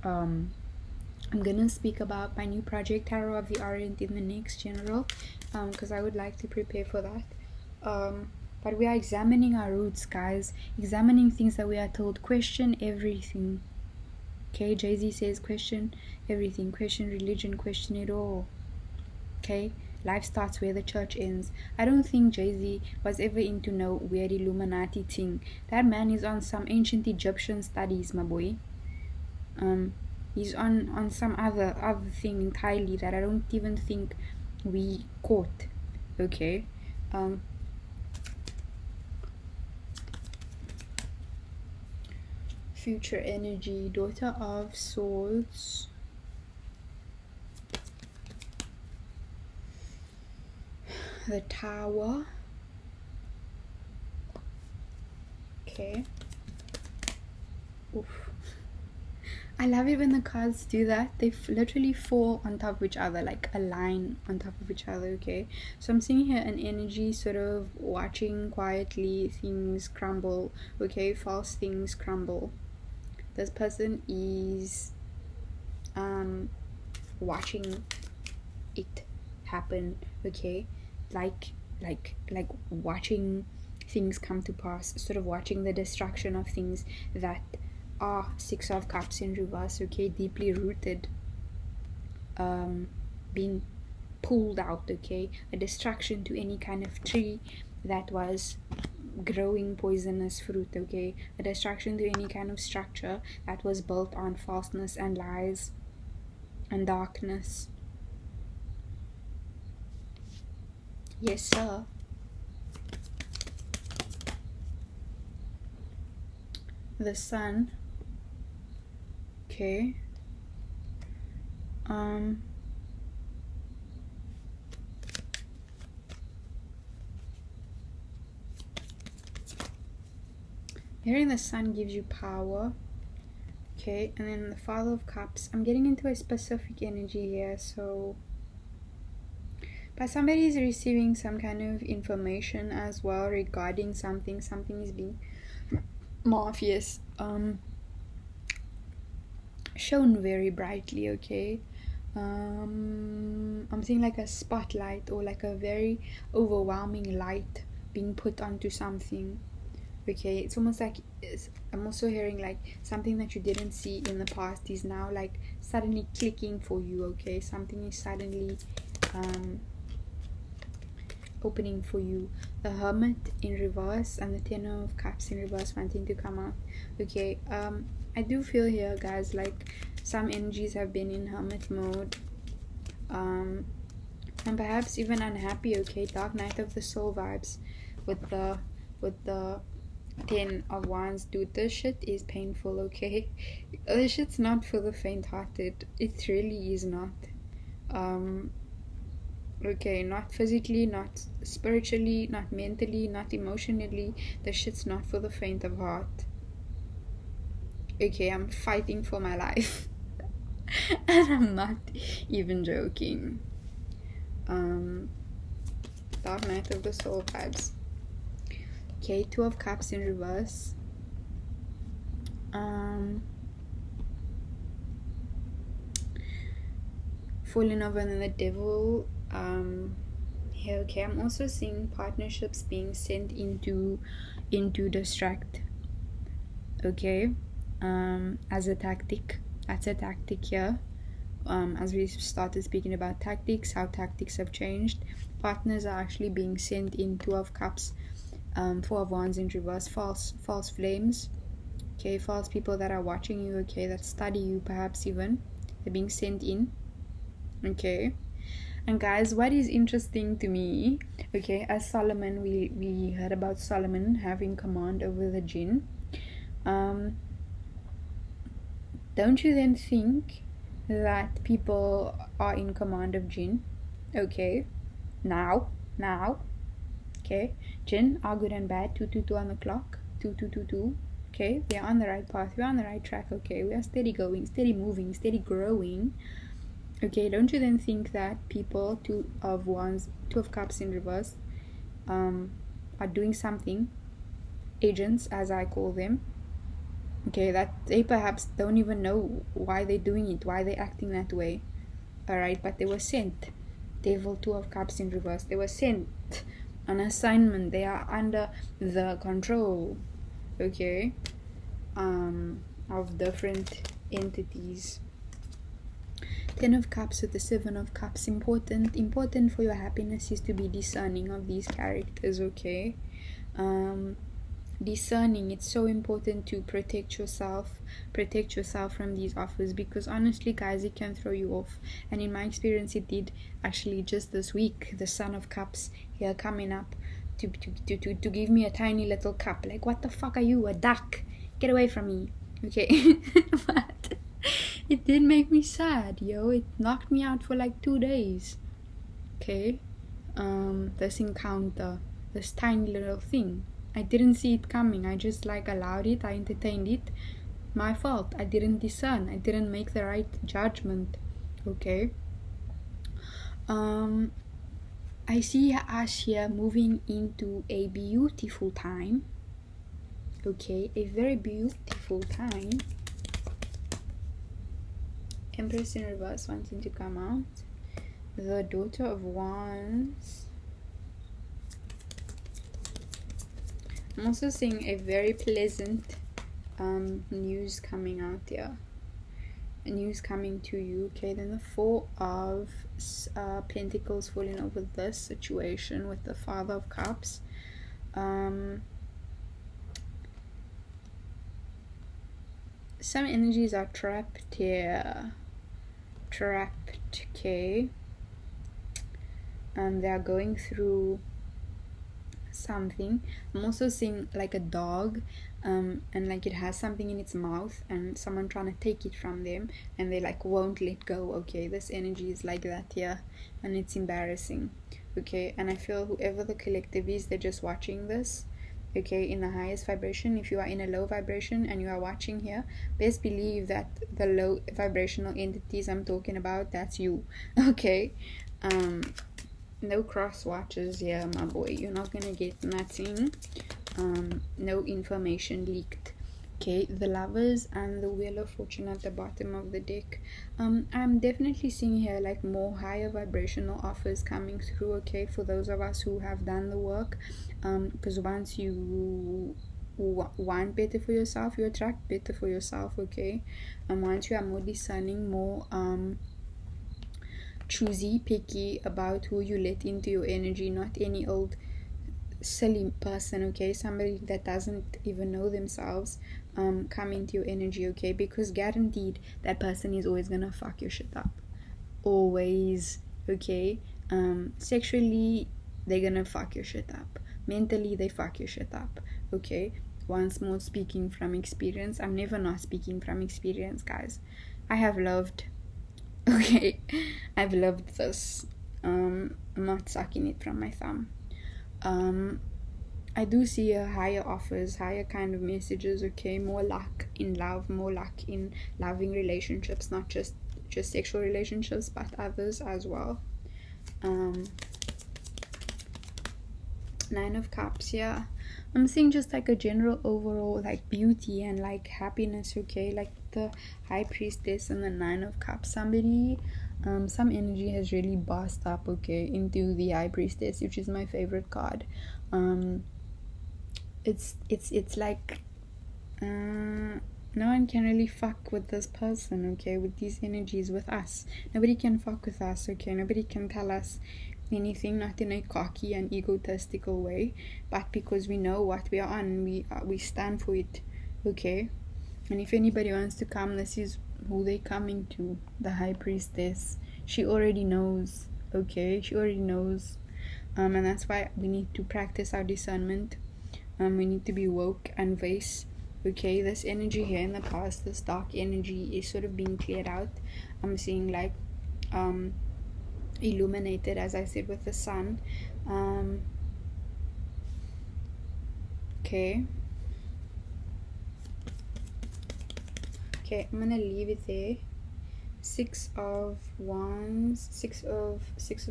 I'm gonna speak about my new project, Tarot of the Orient, in the next general, because I would like to prepare for that. But we are examining our roots, guys, examining things that we are told. Question everything. Okay, Jay-Z says question everything, question religion, question it all. Okay, life starts where the church ends. I don't think Jay-Z was ever into no weird Illuminati thing. That man is on some ancient Egyptian studies, my boy. He's on some other thing entirely that I don't even think we caught. Okay. Future energy, Daughter of Swords, the Tower. Okay. Oof. I love it when the cards do that. They literally fall on top of each other, like a line on top of each other. Okay, so I'm seeing here an energy sort of watching quietly things crumble. Okay, false things crumble. This person is watching it happen. Okay, like watching things come to pass, sort of watching the destruction of things that are 6 of Cups in reverse. Okay, deeply rooted, being pulled out. Okay, a distraction to any kind of tree that was growing poisonous fruit. Okay, a distraction to any kind of structure that was built on falseness and lies and darkness. Yes, sir. The Sun. Okay. Hearing the Sun gives you power. Okay, and then the Father of Cups. I'm getting into a specific energy here, so but somebody is receiving some kind of information as well regarding something. Something is being marvelous, shown very brightly. Okay, I'm seeing like a spotlight or like a very overwhelming light being put onto something. Okay, it's almost like I'm also hearing like something that you didn't see in the past is now like suddenly clicking for you. Okay, something is suddenly opening for you. The Hermit in reverse and the Ten of Cups in reverse wanting to come out. Okay, I do feel here, guys, like some energies have been in Hermit mode, and perhaps even unhappy. Okay, Dark Night of the Soul vibes with the 10 of Wands. Dude, this shit is painful. Okay, this shit's not for the faint-hearted. It really is not. Okay, not physically, not spiritually, not mentally, not emotionally. This shit's not for the faint of heart. Okay, I'm fighting for my life. And I'm not even joking. Dark Night of the Soul vibes. Okay, 2 of Cups in reverse. Falling over and then the Devil. Here, okay, I'm also seeing partnerships being sent into distract. Okay, as a tactic. That's a tactic here. As we started speaking about tactics, how tactics have changed. Partners are actually being sent in. Two of Cups, Four of Wands in reverse, false flames. Okay, false people that are watching you, okay, that study you perhaps even. They're being sent in. Okay. And guys, what is interesting to me, okay, as Solomon, we heard about Solomon having command over the jinn. Don't you then think that people are in command of jinn? Okay, now, okay, jinn are good and bad. 222 on the clock, 2222. Okay, we are on the right path, we're on the right track. Okay, we are steady going, steady moving, steady growing. Okay, don't you then think that people, Two of Cups in reverse, are doing something, agents as I call them, okay, that they perhaps don't even know why they're doing it, why they're acting that way, alright, but they were sent. Devil, Two of Cups in reverse, they were sent on assignment, they are under the control, okay, of different entities. Ten of Cups with the Seven of Cups. Important for your happiness is to be discerning of these characters, okay? Discerning, it's so important to protect yourself from these offers, because honestly guys, it can throw you off. And in my experience, it did actually just this week. The Son of Cups here coming up to give me a tiny little cup. Like, what the fuck are you, a duck? Get away from me, okay? But it did make me sad, yo. It knocked me out for like 2 days. Okay. This encounter, this tiny little thing, I didn't see it coming. I just like allowed it, I entertained it. My fault. I didn't discern, I didn't make the right judgment. Okay. I see us here moving into a beautiful time. Okay, a very beautiful time. Empress in reverse wanting to come out. The Daughter of Wands. I'm also seeing a very pleasant news coming out here. A news coming to you. Okay, then the Four of Pentacles falling over this situation with the Father of Cups. Some energies are trapped here. Okay, they are going through something. I'm also seeing like a dog, and like it has something in its mouth and someone trying to take it from them and they like won't let go. Okay, this energy is like that here, and it's embarrassing. Okay, and I feel whoever the collective is, they're just watching this. Okay, in the highest vibration. If you are in a low vibration and you are watching here, best believe that the low vibrational entities I'm talking about, that's you. Okay, no cross watches here, my boy. You're not gonna get nothing. No information leaked. Okay, the Lovers and the Wheel of Fortune at the bottom of the deck. I'm definitely seeing here like more higher vibrational offers coming through. Okay, for those of us who have done the work, because once you want better for yourself, you attract better for yourself. Okay, and once you are more discerning, more choosy, picky about who you let into your energy, not any old silly person, okay, somebody that doesn't even know themselves come into your energy, okay, because guaranteed that person is always gonna fuck your shit up, always. Okay, sexually they're gonna fuck your shit up, mentally they fuck your shit up. Okay, once more speaking from experience. I'm never not speaking from experience, guys. I have loved, okay, I've loved this. I'm not sucking it from my thumb. I do see a higher offers, higher kind of messages. Okay, more luck in love, more luck in loving relationships, not just sexual relationships, but others as well. Nine of Cups, yeah. I'm seeing just like a general overall like beauty and like happiness. Okay, like the High Priestess and the Nine of Cups. Somebody, some energy has really burst up, okay, into the High Priestess, which is my favorite card. It's like no one can really fuck with this person, okay, with these energies, with us. Nobody can fuck with us, okay? Nobody can tell us anything, not in a cocky and egotistical way, but because we know what we are on, we stand for it, okay? And if anybody wants to come, this is who they coming to, the high priestess. She already knows, okay? She already knows. And that's why we need to practice our discernment. We need to be woke and vase. Okay, this energy here in the past, this dark energy is sort of being cleared out. I'm seeing like illuminated, as I said, with the sun. Okay, I'm gonna leave it there. 6 of Wands, 6 of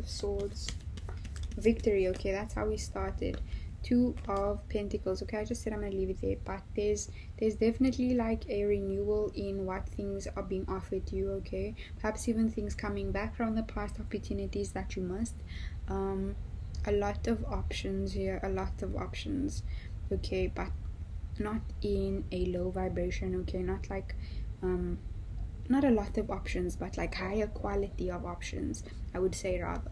Swords, victory. Okay, that's how we started. 2 of Pentacles. Okay, I just said I'm gonna leave it there, but there's definitely like a renewal in what things are being offered to you. Okay, perhaps even things coming back from the past, opportunities that you missed. A lot of options here, a lot of options. Okay, but not in a low vibration. Okay, not like not a lot of options, but like higher quality of options, I would say, rather.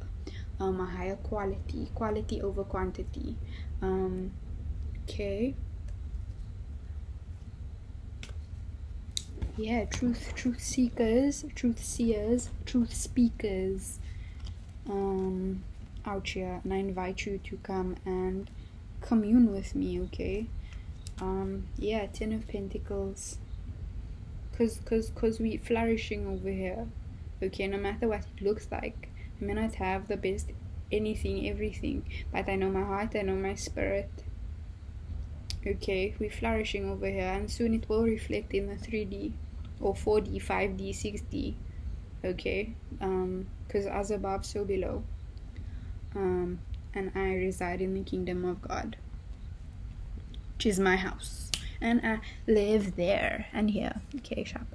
A higher quality over quantity. Okay, yeah, truth seekers, truth seers, truth speakers out here, and I invite you to come and commune with me. Okay, yeah, 10 of Pentacles, cause we flourishing over here. Okay, no matter what it looks like, I may not have the best anything, everything, but I know my heart, I know my spirit. Okay, we're flourishing over here, and soon it will reflect in the 3D or 4D, 5D, 6D. Okay, because as above, so below. And I reside in the kingdom of God, which is my house, and I live there and here. Okay, sharp.